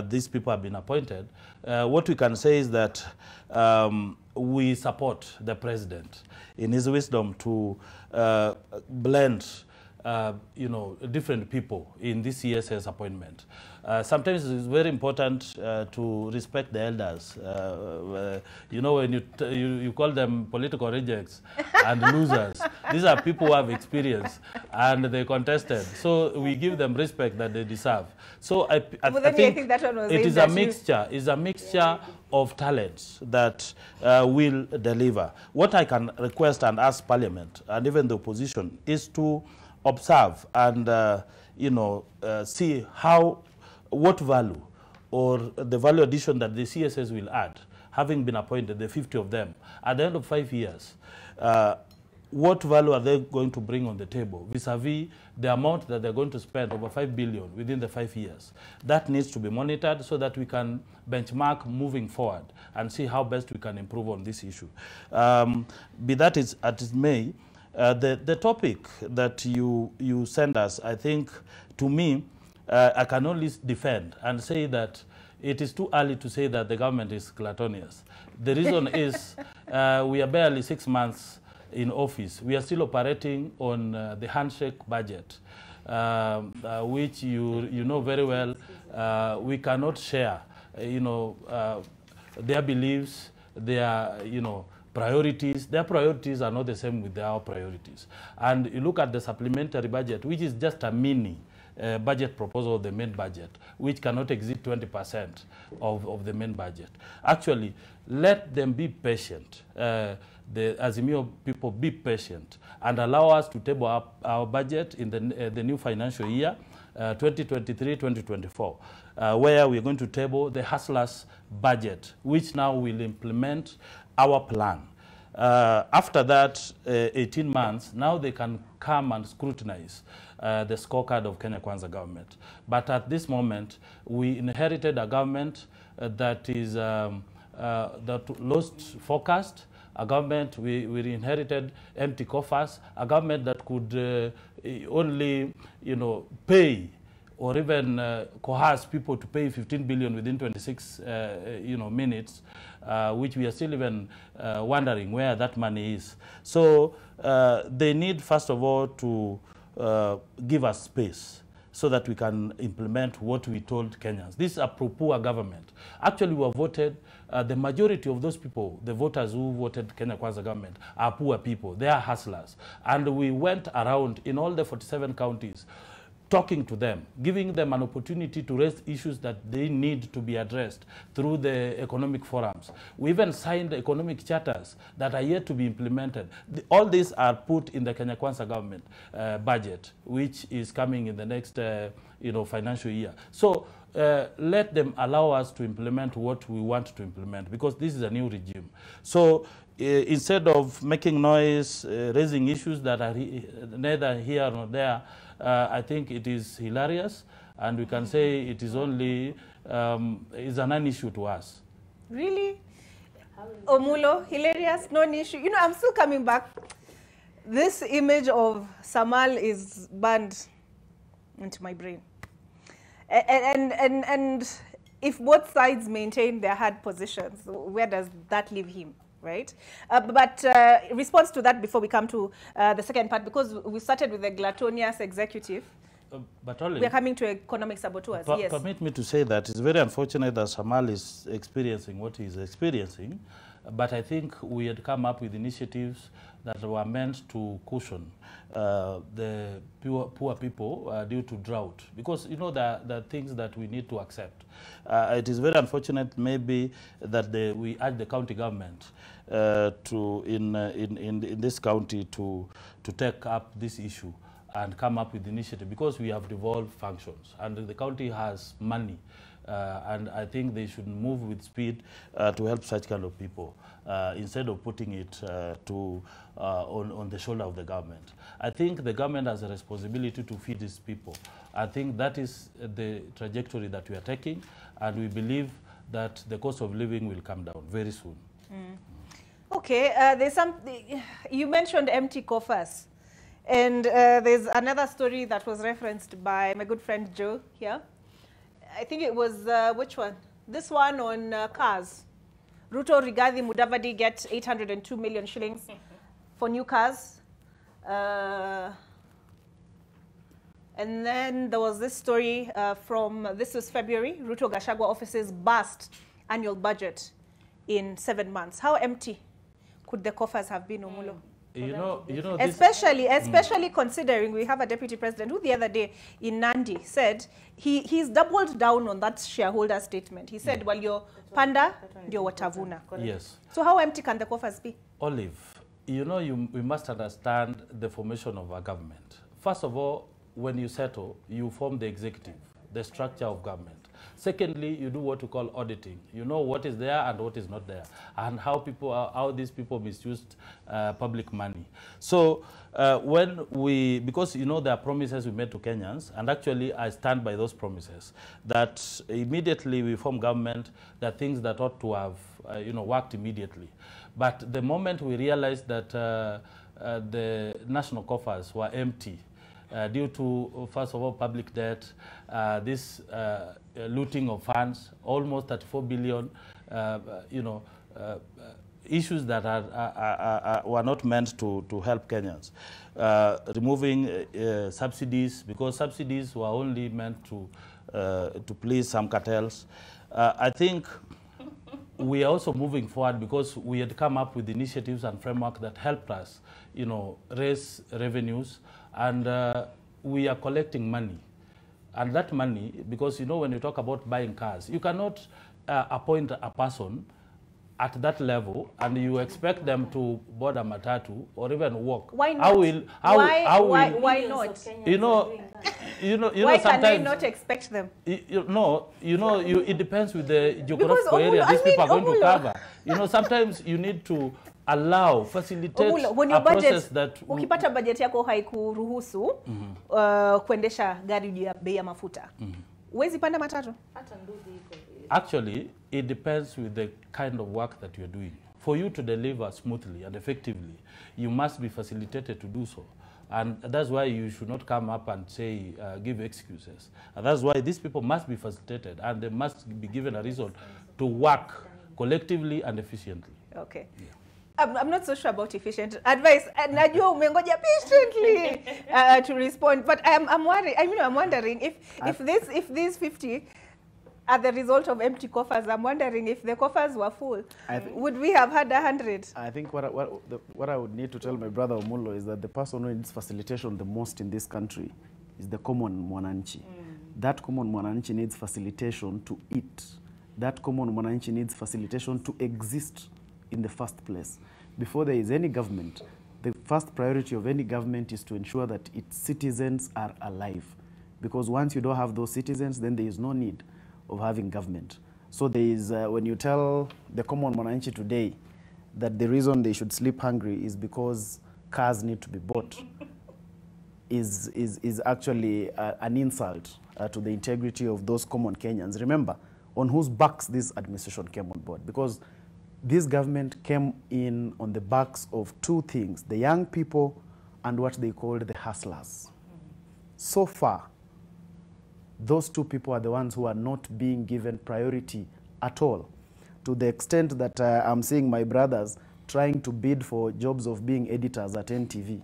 these people have been appointed, what we can say is that we support the president in his wisdom to blend different people in this CSS appointment. Sometimes it's very important to respect the elders. When you call them political rejects and losers, these are people who have experience and they contested. So we give them respect that they deserve. So I think that one was it is a mixture. It's a mixture of talents that will deliver. What I can request and ask Parliament and even the opposition is to observe and see what value or the value addition that the CSS will add, having been appointed, the 50 of them, at the end of 5 years. What value are they going to bring on the table vis-a-vis the amount that they're going to spend, over 5 billion within the 5 years? That needs to be monitored so that we can benchmark moving forward and see how best we can improve on this issue. Be that as it may, the topic that you send us, I think, to me, I can only defend and say that it is too early to say that the government is glattonous. The reason is we are barely 6 months in office. We are still operating on the handshake budget, which you know very well. We cannot share, their beliefs, their priorities. Their priorities are not the same with our priorities. And you look at the supplementary budget, which is just a mini budget proposal of the main budget, which cannot exceed 20% of the main budget. Actually, let them be patient. The Azimio people be patient and allow us to table up our budget in the new financial year, 2023-2024, where we're going to table the hustlers budget, which now will implement our plan. After that 18 months, now they can come and scrutinize the scorecard of Kenya Kwanza government. But at this moment, we inherited a government that is that lost focus, a government we inherited empty coffers, a government that could only pay or even coerce people to pay 15 billion within 26 minutes, which we are still even wondering where that money is. So they need, first of all, to give us space so that we can implement what we told Kenyans. This is a pro-poor government. Actually, we have voted, the majority of those people, the voters who voted Kenya Kwanza government, are poor people. They are hustlers. And we went around in all the 47 counties, talking to them, giving them an opportunity to raise issues that they need to be addressed through the economic forums. We even signed economic charters that are yet to be implemented. All these are put in the Kenya Kwanza government budget, which is coming in the next financial year. So let them allow us to implement what we want to implement, because this is a new regime. So instead of making noise, raising issues that are neither here nor there, I think it is hilarious, and we can say it is only is a non-issue to us. Really? Omulo, hilarious, non-issue. I'm still coming back. This image of Samal is burned into my brain. And if both sides maintain their hard positions, where does that leave him? Right? But response to that before we come to the second part, because we started with the Glattonous executive. But only we are coming to economic saboteurs, yes. Permit me to say that it's very unfortunate that Samal is experiencing what he is experiencing, but I think we had come up with initiatives that were meant to cushion the poor people due to drought, because there are things that we need to accept. It is very unfortunate maybe that we urge the county government in this county to take up this issue and come up with initiative, because we have devolved functions and the county has money, and I think they should move with speed to help such kind of people instead of putting it on the shoulder of the government. I think the government has a responsibility to feed its people. I think that is the trajectory that we are taking, and we believe that the cost of living will come down very soon. Mm. Okay, there's you mentioned empty coffers. And there's another story that was referenced by my good friend Joe here. I think it was, which one? This one on cars. Ruto, Rigathi, Mudavadi get 802 million shillings for new cars. And then there was this story this was February, Ruto Gachagua offices burst annual budget in 7 months. How empty could the coffers have been, Omulo? this, especially considering we have a deputy president who the other day in Nandi said he's doubled down on that shareholder statement. He said, well, your panda, your watavuna. yes. So how empty can the coffers be? Olive, we must understand the formation of our government. First of all, when you settle, you form the executive, the structure of government. Secondly, you do what we call auditing. You know what is there and what is not there, and how these people misused public money. So because there are promises we made to Kenyans, and actually I stand by those promises, that immediately we form government, there are things that ought to have worked immediately. But the moment we realized that the national coffers were empty, due to, first of all, public debt, this looting of funds, almost 34 billion, issues that were not meant to help Kenyans. Removing subsidies, because subsidies were only meant to please some cartels. I think we are also moving forward because we had come up with initiatives and framework that helped us, raise revenues, and we are collecting money. And that money, because when you talk about buying cars, you cannot appoint a person at that level and you expect them to board a matatu or even walk. Why not? Why not? Why can I not expect them? It depends with the geographical area these people are going to cover. Sometimes you need to facilitate a process that... Ukipata budget yako haikuruhusu kuendesha gari juu ya bei ya mafuta. Huwezi panda matatu? Actually, it depends with the kind of work that you're doing. For you to deliver smoothly and effectively, you must be facilitated to do so. And that's why you should not come up and say, give excuses. And that's why these people must be facilitated and they must be given a reason to work collectively and efficiently. Okay. Yeah. I'm not so sure about efficient advice. Najua umengoja patiently to respond, but I'm worried. I'm wondering if these 50 are the result of empty coffers. I'm wondering if the coffers were full, would we have had 100? I think what I would need to tell my brother Omulo is that the person who needs facilitation the most in this country is the common mwananchi. That common mwananchi needs facilitation to eat. That common mwananchi needs facilitation to exist in the first place. Before there is any government, the first priority of any government is to ensure that its citizens are alive. Because once you don't have those citizens, then there is no need of having government. So there is, when you tell the common mwananchi today that the reason they should sleep hungry is because cars need to be bought, is actually an insult to the integrity of those common Kenyans. Remember, on whose backs this administration came on board, because this government came in on the backs of two things, the young people and what they called the hustlers. So far, those two people are the ones who are not being given priority at all, to the extent that I'm seeing my brothers trying to bid for jobs of being editors at NTV,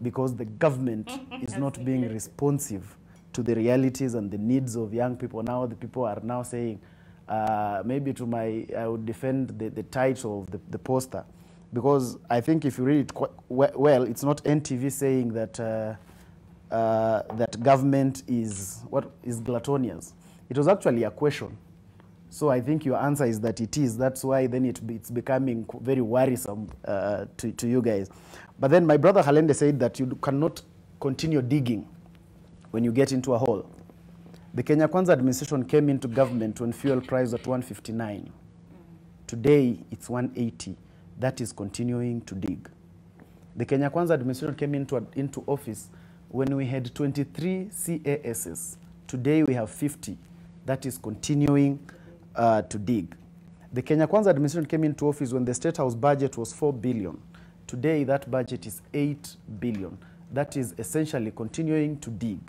because the government is not being responsive to the realities and the needs of young people. Now the people are now saying, maybe I would defend the title of the poster, because I think if you read it quite well, it's not NTV saying that that government is Glattonous. It was actually a question. So I think your answer is that it is. That's why then it's becoming very worrisome to you guys. But then my brother Halende said that you cannot continue digging when you get into a hole. The Kenya Kwanza administration came into government when fuel price at 159. Today, it's 180. That is continuing to dig. The Kenya Kwanza administration came into office when we had 23 CASs. Today, we have 50. That is continuing to dig. The Kenya Kwanza administration came into office when the State House budget was 4 billion. Today, that budget is 8 billion. That is essentially continuing to dig.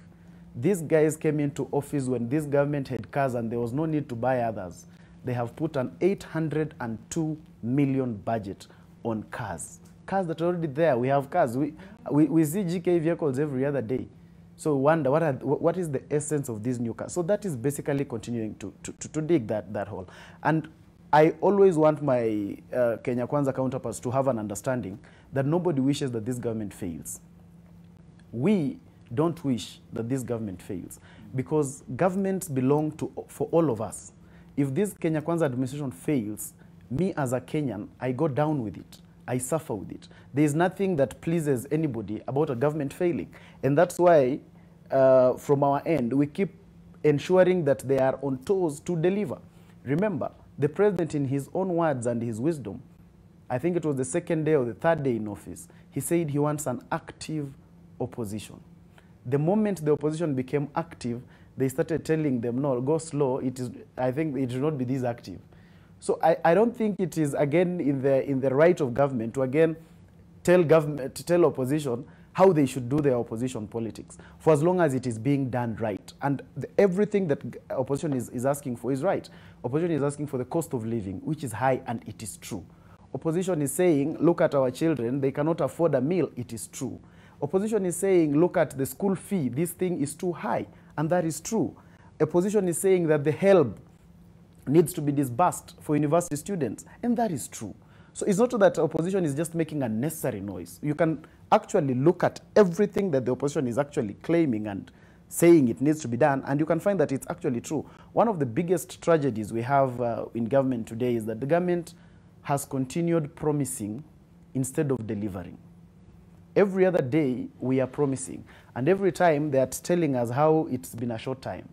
These guys came into office when this government had cars and there was no need to buy others. They have put an 802 million budget on cars. Cars that are already there. We have cars. We see GK vehicles every other day. So we wonder what is the essence of these new cars. So that is basically continuing to dig that hole. And I always want my Kenya Kwanza counterparts to have an understanding that nobody wishes that this government fails. We don't wish that this government fails because governments belong for all of us. If this Kenya Kwanza administration fails, me as a Kenyan, I go down with it. I suffer with it. There is nothing that pleases anybody about a government failing. And that's why, from our end, we keep ensuring that they are on toes to deliver. Remember, the president, in his own words and his wisdom, I think it was the second day or the third day in office, he said he wants an active opposition. The moment the opposition became active, they started telling them, no, go slow. I think it should not be this active. So I don't think it is, again, in the right of government to, again, tell opposition how they should do their opposition politics, for as long as it is being done right. And everything that opposition is asking for is right. Opposition is asking for the cost of living, which is high, and it is true. Opposition is saying, look at our children, they cannot afford a meal, it is true. Opposition is saying, look at the school fee, this thing is too high, and that is true. Opposition is saying that the help needs to be disbursed for university students, and that is true. So it's not that opposition is just making unnecessary noise. You can actually look at everything that the opposition is actually claiming and saying it needs to be done, and you can find that it's actually true. One of the biggest tragedies we have in government today is that the government has continued promising instead of delivering. Every other day we are promising, and every time they are telling us how it's been a short time.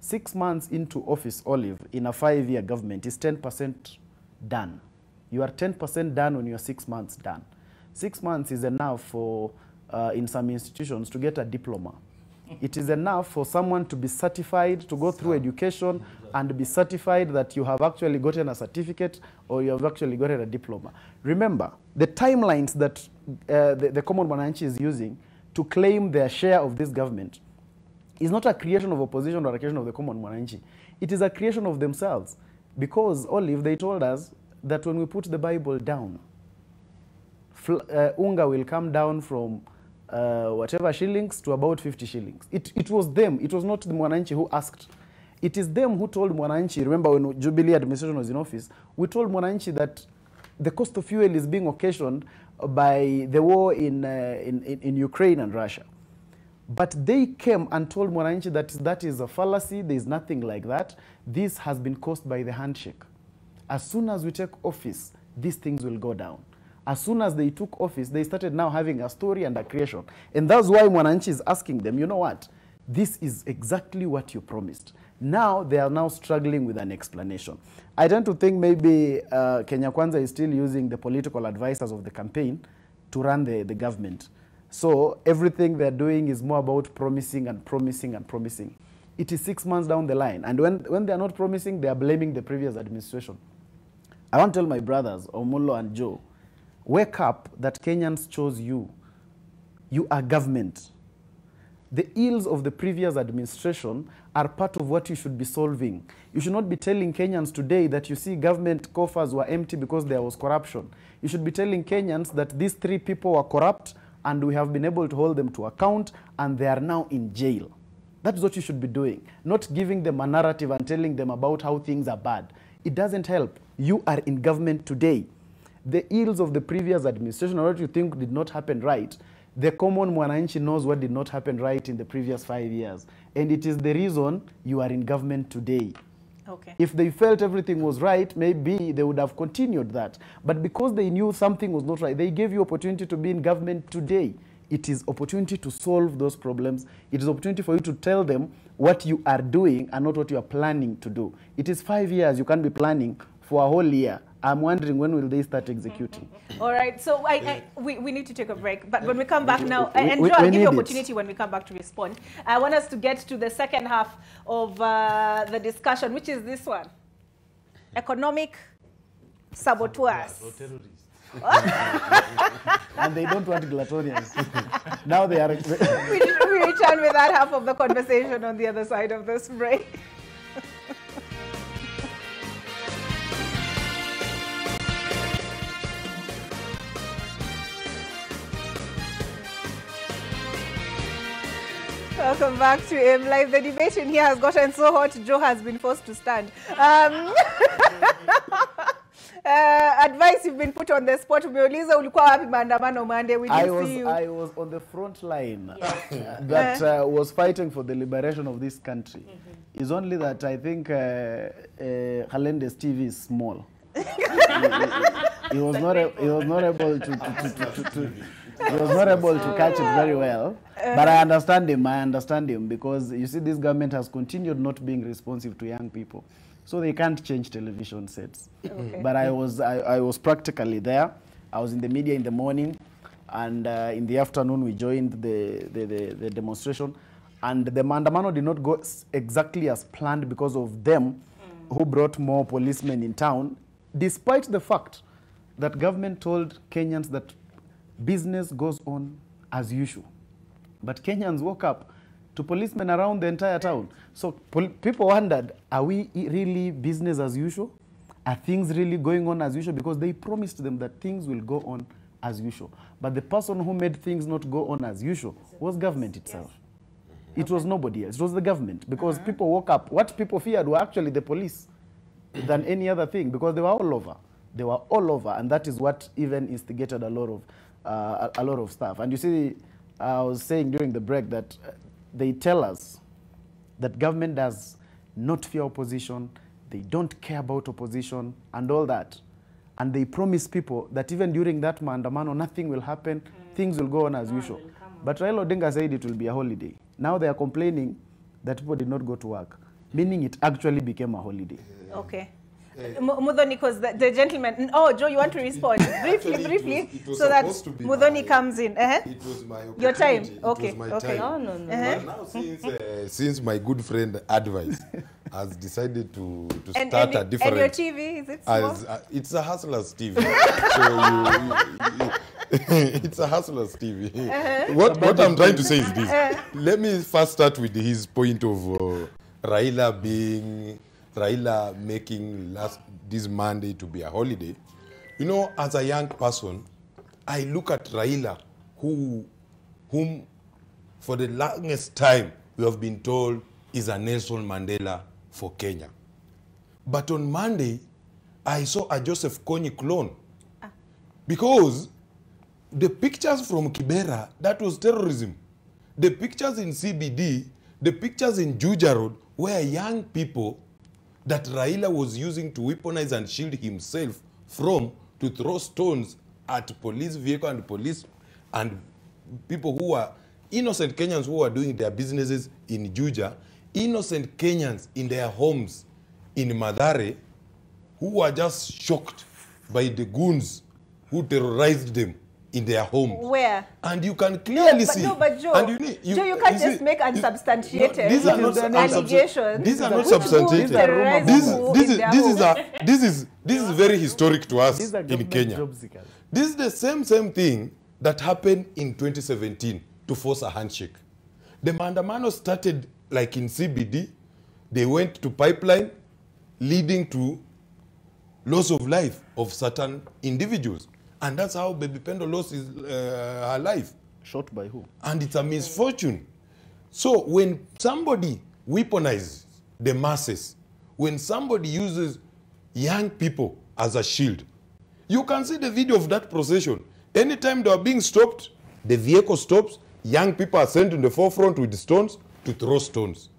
6 months into office, Olive, in a 5-year government is 10% done. You are 10% done when you are 6 months done. 6 months is enough for, in some institutions, to get a diploma. It is enough for someone to be certified, to go through education and be certified that you have actually gotten a certificate or you have actually gotten a diploma. Remember, the timelines that the common mwananchi is using to claim their share of this government is not a creation of opposition or a creation of the common mwananchi. It is a creation of themselves. Because, Olive, they told us that when we put the Bible down, unga will come down from whatever shillings to about 50 shillings. It was them. It was not the Mwananchi who asked. It is them who told Mwananchi. Remember when Jubilee administration was in office, we told Mwananchi that the cost of fuel is being occasioned by the war in Ukraine and Russia. But they came and told Mwananchi that that is a fallacy. There is nothing like that. This has been caused by the handshake. As soon as we take office, these things will go down. As soon as they took office, they started now having a story and a creation. And that's why Mwananchi is asking them, you know what? This is exactly what you promised. Now they are now struggling with an explanation. I tend to think maybe Kenya Kwanza is still using the political advisors of the campaign to run the government. So everything they're doing is more about promising and promising and promising. It is 6 months down the line. And when they're not promising, they are blaming the previous administration. I want to tell my brothers, Omolo and Joe, wake up that Kenyans chose you. You are government. The ills of the previous administration are part of what you should be solving. You should not be telling Kenyans today that you see government coffers were empty because there was corruption. You should be telling Kenyans that these 3 people were corrupt and we have been able to hold them to account and they are now in jail. That is what you should be doing, not giving them a narrative and telling them about how things are bad. It doesn't help. You are in government today. The ills of the previous administration, or what you think did not happen right, the common mwananchi knows what did not happen right in the previous 5 years. And it is the reason you are in government today. Okay. If they felt everything was right, maybe they would have continued that. But because they knew something was not right, they gave you opportunity to be in government today. It is opportunity to solve those problems. It is opportunity for you to tell them what you are doing and not what you are planning to do. It is 5 years. You can't be planning for a whole year. I'm wondering when will they start executing. All right, so we need to take a break. But when we come back now, and Joe, I'll give you opportunity when we come back to respond. I want us to get to the second half of the discussion, which is this one. Economic saboteurs. And they don't want Glattonous. Now they are... we return with that half of the conversation on the other side of this break. Welcome back to M Live. The debate in here has gotten so hot, Joe has been forced to stand. Advice, you've been put on the spot. Umeuliza ulikuwa wapi maandamano Monday? We didn't see you. I was on the front line that was fighting for the liberation of this country. It's only that I think Halende's TV is small. He was not able to catch it very well. But I understand him because you see this government has continued not being responsive to young people. So they can't change television sets. Okay. But I was practically there. I was in the media in the morning, and in the afternoon we joined the demonstration. And the maandamano did not go exactly as planned because of them who brought more policemen in town, despite the fact that government told Kenyans that business goes on as usual. But Kenyans woke up to policemen around the entire town. So people wondered, are we really business as usual? Are things really going on as usual? Because they promised them that things will go on as usual. But the person who made things not go on as usual was government itself. It was nobody else. It was the government. Because people woke up. What people feared were actually the police than any other thing, because they were all over. They were all over, and that is what even instigated a lot of stuff. And you see, I was saying during the break that they tell us that government does not fear opposition, they don't care about opposition, and all that. And they promise people that even during that maandamano, nothing will happen, things will go on as usual. But Raila Odinga said it will be a holiday. Now they are complaining that people did not go to work, meaning it actually became a holiday. Okay. Mudhoni, because the gentleman... Oh, Joe, you want to respond? briefly, it was so that Mudhoni comes in. It was my opportunity. Your time? Okay. It was my time. Oh, no. But now, since my good friend Advice has decided to start a different... And your TV, is it small? It's a Hustler's TV. It's a Hustler's TV. What I'm trying to say is this. Let me first start with his point of Raila making this Monday to be a holiday. You know, as a young person, I look at Raila, whom for the longest time we have been told is a Nelson Mandela for Kenya. But on Monday, I saw a Joseph Kony clone. Because the pictures from Kibera, that was terrorism. The pictures in CBD, the pictures in Juja Road, were young people that Raila was using to weaponize and shield himself from, to throw stones at police vehicle and police and people who were innocent Kenyans who were doing their businesses in Juja, innocent Kenyans in their homes in Mathare, who were just shocked by the goons who terrorized them in their homes. Where? And you can clearly see. No, but Joe, and Joe, you can't just make unsubstantiated allegations. These are not substantiated. This is very historic to us in Kenya. This is the same thing that happened in 2017 to force a handshake. The maandamano started like in CBD. They went to pipeline, leading to loss of life of certain individuals. And that's how Baby Pendo lost her life. Shot by who? And it's a misfortune. So when somebody weaponizes the masses, when somebody uses young people as a shield, you can see the video of that procession. Anytime they are being stopped, the vehicle stops, young people are sent in the forefront with stones to throw stones.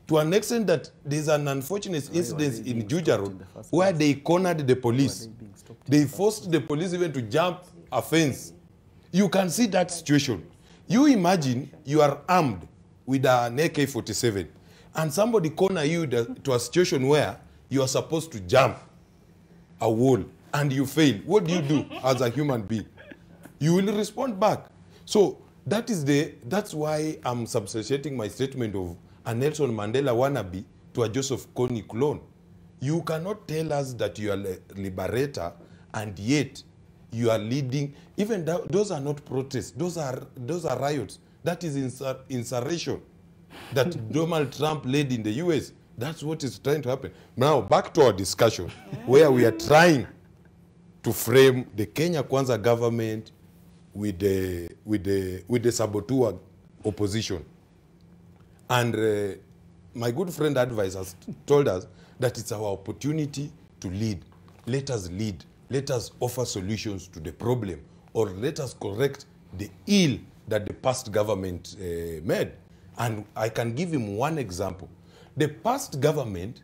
To an extent that there's an unfortunate incident in Juja Road where they cornered the police. They forced the police even to jump a fence. You can see that situation. You imagine you are armed with an AK-47 and somebody corner you to a situation where you are supposed to jump a wall and you fail. What do you do as a human being? You will respond back. So that's why I'm substantiating my statement of a Nelson Mandela wannabe to a Joseph Kony clone. You cannot tell us that you are a liberator and yet you are leading. Even those are not protests. Those are riots. That is insurrection that Donald Trump led in the US. That's what is trying to happen. Now, back to our discussion where we are trying to frame the Kenya Kwanza government with the saboteur opposition. And my good friend Advice has told us that it's our opportunity to lead. Let us lead let us offer solutions to the problem, or let us correct the ill that the past government made. And I can give him one example. The past government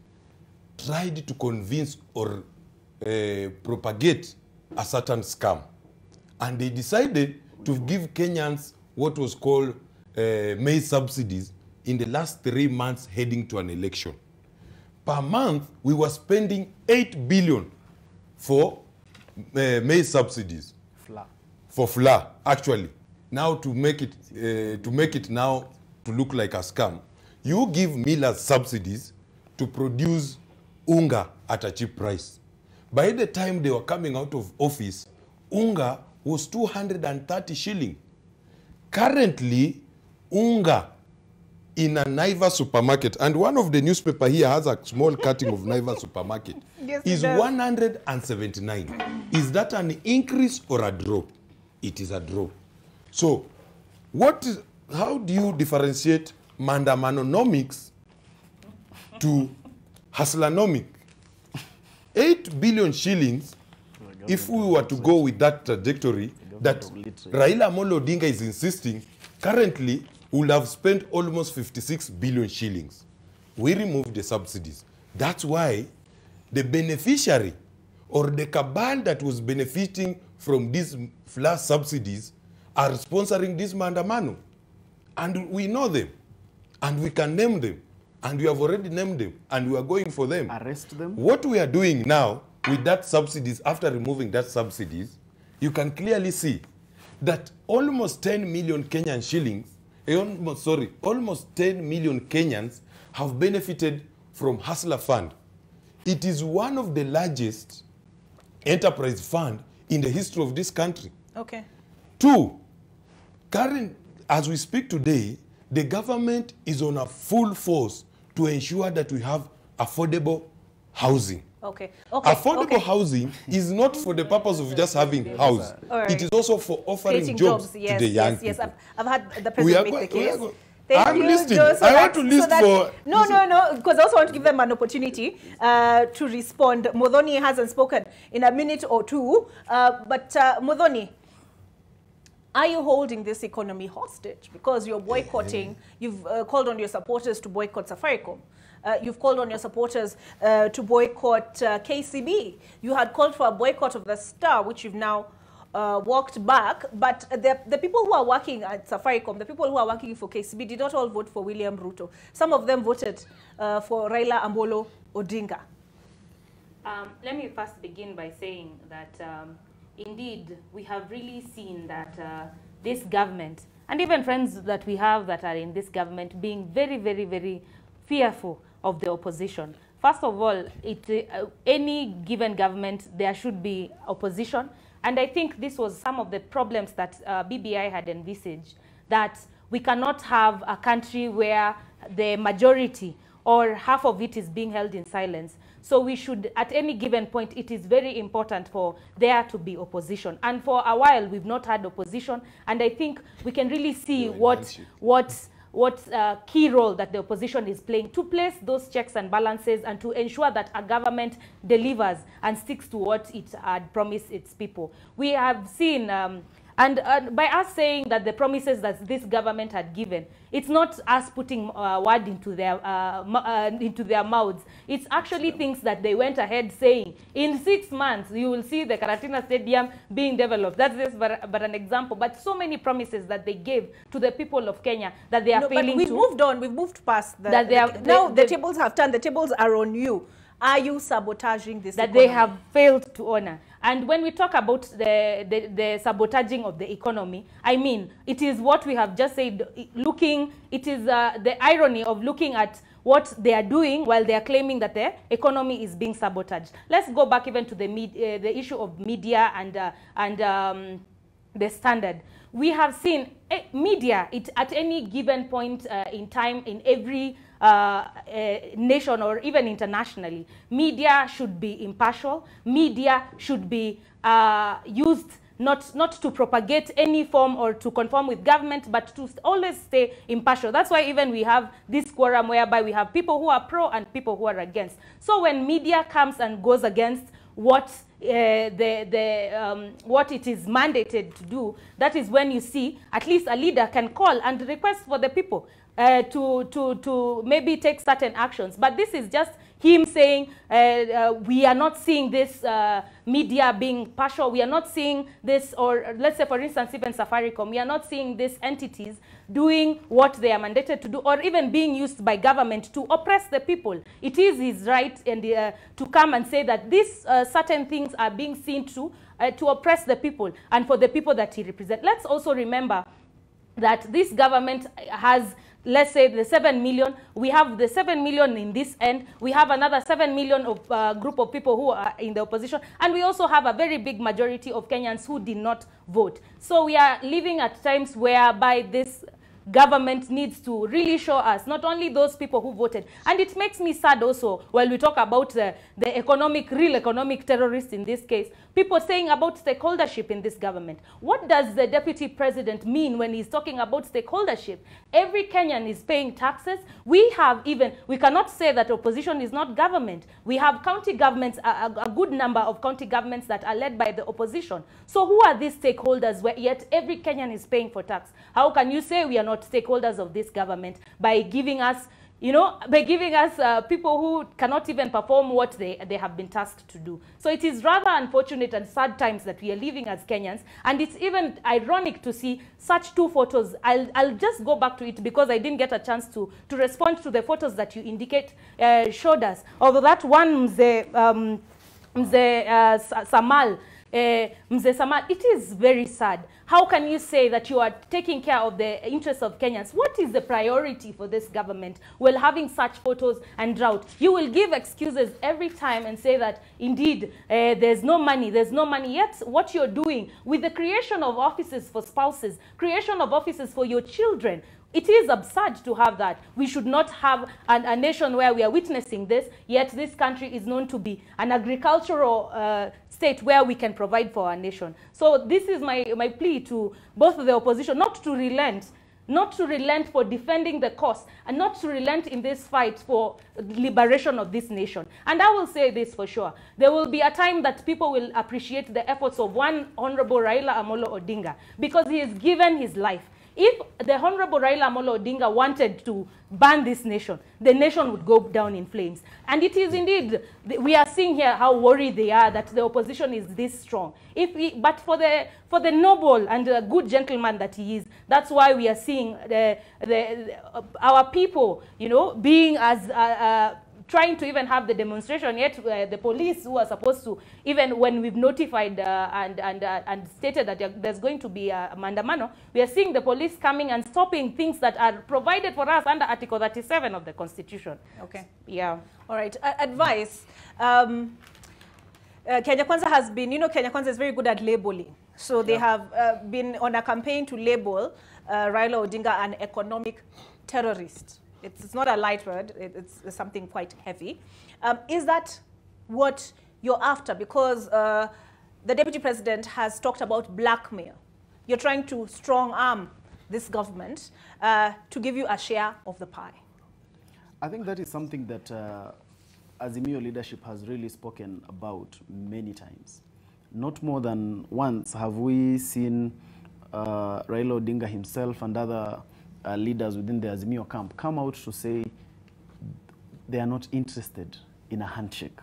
tried to convince or propagate a certain scam. And they decided to give Kenyans what was called maize subsidies in the last 3 months heading to an election. Per month, we were spending 8 billion for maize subsidies. Flour. For flour, actually. Now to make it now to look like a scam, you give millers subsidies to produce unga at a cheap price. By the time they were coming out of office, unga was 230 shilling. Currently, unga in a Naivas supermarket, and one of the newspaper here has a small cutting of Naivas supermarket, Yes, is 179. Is that an increase or a drop? It is a drop. So, how do you differentiate mandamanonomics to hustlenomic? 8 billion shillings, if we were to go with that trajectory that Raila Amolo Odinga is insisting, currently would have spent almost 56 billion shillings. We removed the subsidies. That's why the beneficiary or the cabal that was benefiting from these flour subsidies are sponsoring this mandamano. And we know them, and we can name them, and we have already named them, and we are going for them. Arrest them? What we are doing now with that subsidies, after removing that subsidies, you can clearly see that almost 10 million Kenyan shillings, almost 10 million Kenyans have benefited from Hustler Fund. It is one of the largest enterprise fund in the history of this country. Okay. 2, as we speak today, the government is on a full force to ensure that we have affordable housing. Okay. Okay. Affordable housing is not for the purpose of just having house. Right. It is also for offering Creating jobs yes, to the young yes, people. Yes, I've had the president make the case. I'm listening. I want to list for... No, because I also want to give them an opportunity to respond. Modoni hasn't spoken in a minute or two. But Modoni, are you holding this economy hostage? Because you're boycotting, you've called on your supporters to boycott Safaricom. You've called on your supporters to boycott KCB. You had called for a boycott of the Star, which you've now walked back. But the people who are working at Safaricom, the people who are working for KCB, did not all vote for William Ruto. Some of them voted for Raila Amolo Odinga. Let me first begin by saying that indeed we have really seen that this government, and even friends that we have that are in this government, being very, very, very fearful of the opposition. First of all, any given government, there should be opposition. And I think this was some of the problems that BBI had envisaged, that we cannot have a country where the majority or half of it is being held in silence. So we should, at any given point, it is very important for there to be opposition. And for a while, we've not had opposition. And I think we can really see what key role that the opposition is playing to place those checks and balances and to ensure that a government delivers and sticks to what it had promised its people. We have seen, and by us saying that the promises that this government had given, it's not us putting word into their mouths. It's actually things that they went ahead saying. In 6 months, you will see the Karatina Stadium being developed. That's just but an example. But so many promises that they gave to the people of Kenya that they are failing to. But we've moved on. We've moved past that. Now the tables have turned. The tables are on you. Are you sabotaging this economy? They have failed to honor. And when we talk about the sabotaging of the economy, I mean, it is what we have just said, it is the irony of looking at what they are doing while they are claiming that the economy is being sabotaged. Let's go back even to the issue of media and the standard. We have seen media, at any given point in time, in every nation or even internationally, media should be impartial. Media should be used not to propagate any form or to conform with government, but to always stay impartial. That's why even we have this quorum whereby we have people who are pro and people who are against. So when media comes and goes against what what it is mandated to do, that is when you see at least a leader can call and request for the people to maybe take certain actions. But this is just him saying we are not seeing this media being partial. We are not seeing this, or let's say, for instance, even Safaricom, we are not seeing these entities doing what they are mandated to do, or even being used by government to oppress the people. It is his right and to come and say that these certain things are being seen to oppress the people and for the people that he represents. Let's also remember that this government has, let's say, the 7 million. We have the 7 million in this end. We have another 7 million of group of people who are in the opposition. And we also have a very big majority of Kenyans who did not vote. So we are living at times whereby this government needs to really show us, not only those people who voted. And it makes me sad also while we talk about the real economic terrorists in this case, people saying about stakeholdership in this government. What does the deputy president mean when he's talking about stakeholdership? Every Kenyan is paying taxes. We cannot say that opposition is not government. We have county governments, a good number of county governments that are led by the opposition. So who are these stakeholders where yet every Kenyan is paying for tax? How can you say we are not stakeholders of this government by giving us, people who cannot even perform what they have been tasked to do? So it is rather unfortunate and sad times that we are living as Kenyans, and it's even ironic to see such two photos. I'll just go back to it because I didn't get a chance to respond to the photos that you showed us. Although that one, Mzee Samal, it is very sad. How can you say that you are taking care of the interests of Kenyans? What is the priority for this government while having such photos and drought? You will give excuses every time and say that indeed there's no money, yet what you're doing with the creation of offices for spouses, creation of offices for your children, it is absurd to have that. We should not have a nation where we are witnessing this, yet this country is known to be an agricultural state where we can provide for our nation. So this is my plea to both the opposition, not to relent for defending the cause, and not to relent in this fight for liberation of this nation. And I will say this for sure. There will be a time that people will appreciate the efforts of one Honorable Raila Amolo Odinga, because he has given his life. If the Honorable Raila Amolo Odinga wanted to ban this nation, the nation would go down in flames. And it is indeed, we are seeing here how worried they are that the opposition is this strong. But for the noble and good gentleman that he is, that's why we are seeing our people, being as trying to even have the demonstration, yet the police who are supposed to, even when we've notified and stated that there's going to be a mandamano, we are seeing the police coming and stopping things that are provided for us under Article 37 of the Constitution. Okay. Yeah. All right. Advice. Kenya Kwanza has been, Kenya Kwanza is very good at labeling. So they have been on a campaign to label Raila Odinga an economic terrorist. It's not a light word, it's something quite heavy. Is that what you're after? Because the deputy president has talked about blackmail. You're trying to strong arm this government to give you a share of the pie. I think that is something that Azimio leadership has really spoken about many times. Not more than once have we seen Raila Odinga himself and other leaders within the Azimio camp come out to say they are not interested in a handshake.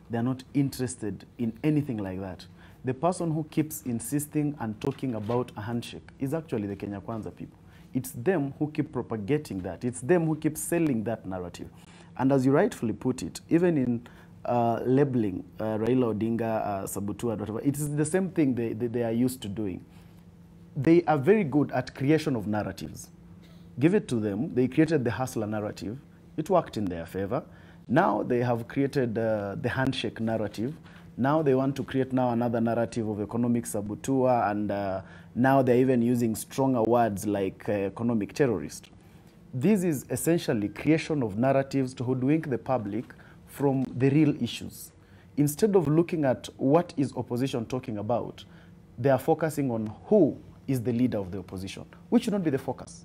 They are not interested in anything like that. The person who keeps insisting and talking about a handshake is actually the Kenya Kwanza people. It's them who keep propagating that. It's them who keep selling that narrative. And as you rightfully put it, even in labeling Raila Odinga, saboteur, whatever, it is the same thing they are used to doing. They are very good at creation of narratives. Give it to them. They created the hustler narrative. It worked in their favor. Now they have created the handshake narrative. Now they want to create another narrative of economic saboteur, and now they're even using stronger words like economic terrorist. This is essentially creation of narratives to hoodwink the public from the real issues. Instead of looking at what is opposition talking about, they are focusing on who is the leader of the opposition, which should not be the focus.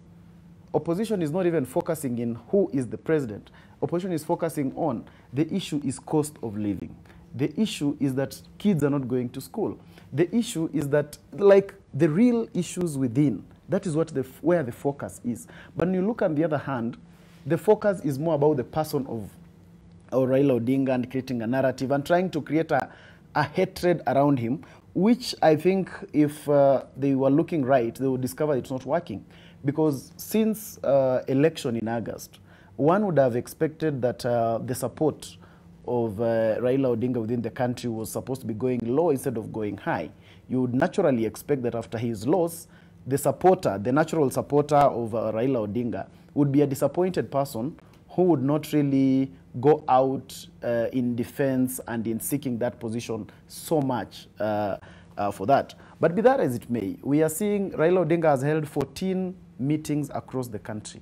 Opposition is not even focusing in who is the president. Opposition is focusing on the issue is cost of living. The issue is that kids are not going to school. The issue is that, like, the real issues within, that is what where the focus is. But when you look on the other hand, the focus is more about the person of Raila Odinga and creating a narrative and trying to create a hatred around him, which I think if they were looking right, they would discover it's not working. Because since election in August, one would have expected that the support of Raila Odinga within the country was supposed to be going low instead of going high. You would naturally expect that after his loss, the natural supporter of Raila Odinga would be a disappointed person who would not really go out in defense and in seeking that position so much for that. But be that as it may, we are seeing Raila Odinga has held 14 meetings across the country,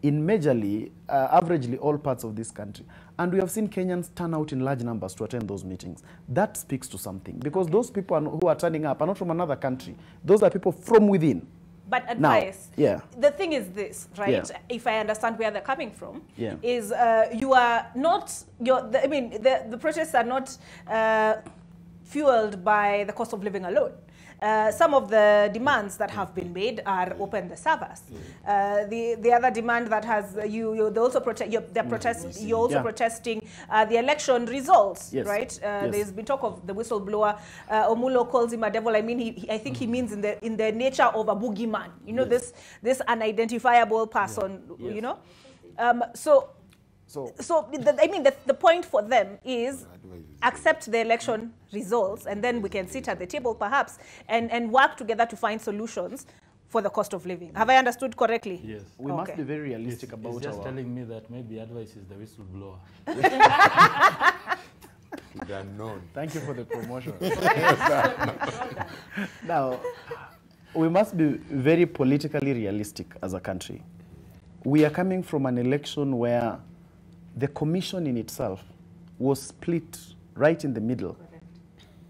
in majorly, averagely all parts of this country. And we have seen Kenyans turn out in large numbers to attend those meetings. That speaks to something, because those people who are turning up are not from another country. Those are people from within. But advice, now, yeah. The thing is this, right? Yeah. If I understand where they're coming from, yeah. is you are not, I mean, the protests are not fueled by the cost of living alone. Some of the demands that have been made are open the servers. The other demand that has you're also protesting the election results, yes. Right? Yes. There's been talk of the whistleblower. Omulo calls him a devil. I mean, I think he means in the nature of a boogeyman. You know, yes. this unidentifiable person. Yeah. Yes. You know, I mean, the point for them is accept the election results, and then we can sit at the table perhaps and work together to find solutions for the cost of living. Have I understood correctly? Yes. We must be very realistic about it's just telling me that maybe advice is the whistleblower. The unknown. Thank you for the promotion. Now, we must be very politically realistic as a country. We are coming from an election where the commission in itself was split right in the middle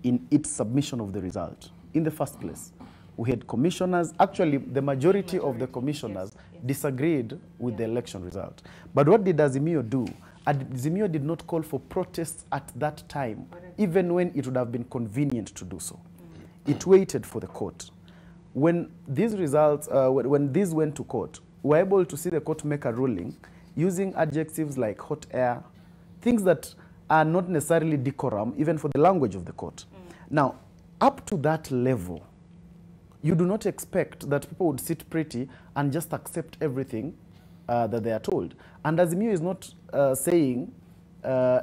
in its submission of the result. In the first place, we had commissioners, actually the majority of the commissioners disagreed with the election result. But what did Azimio do? Azimio did not call for protests at that time, even when it would have been convenient to do so. It waited for the court. When these results, when these went to court, we were able to see the court make a ruling using adjectives like hot air, things that are not necessarily decorum, even for the language of the court. Now, up to that level, you do not expect that people would sit pretty and just accept everything that they are told. And Azimio is not saying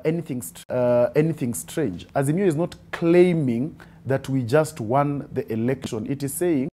anything strange. Azimio is not claiming that we just won the election. It is saying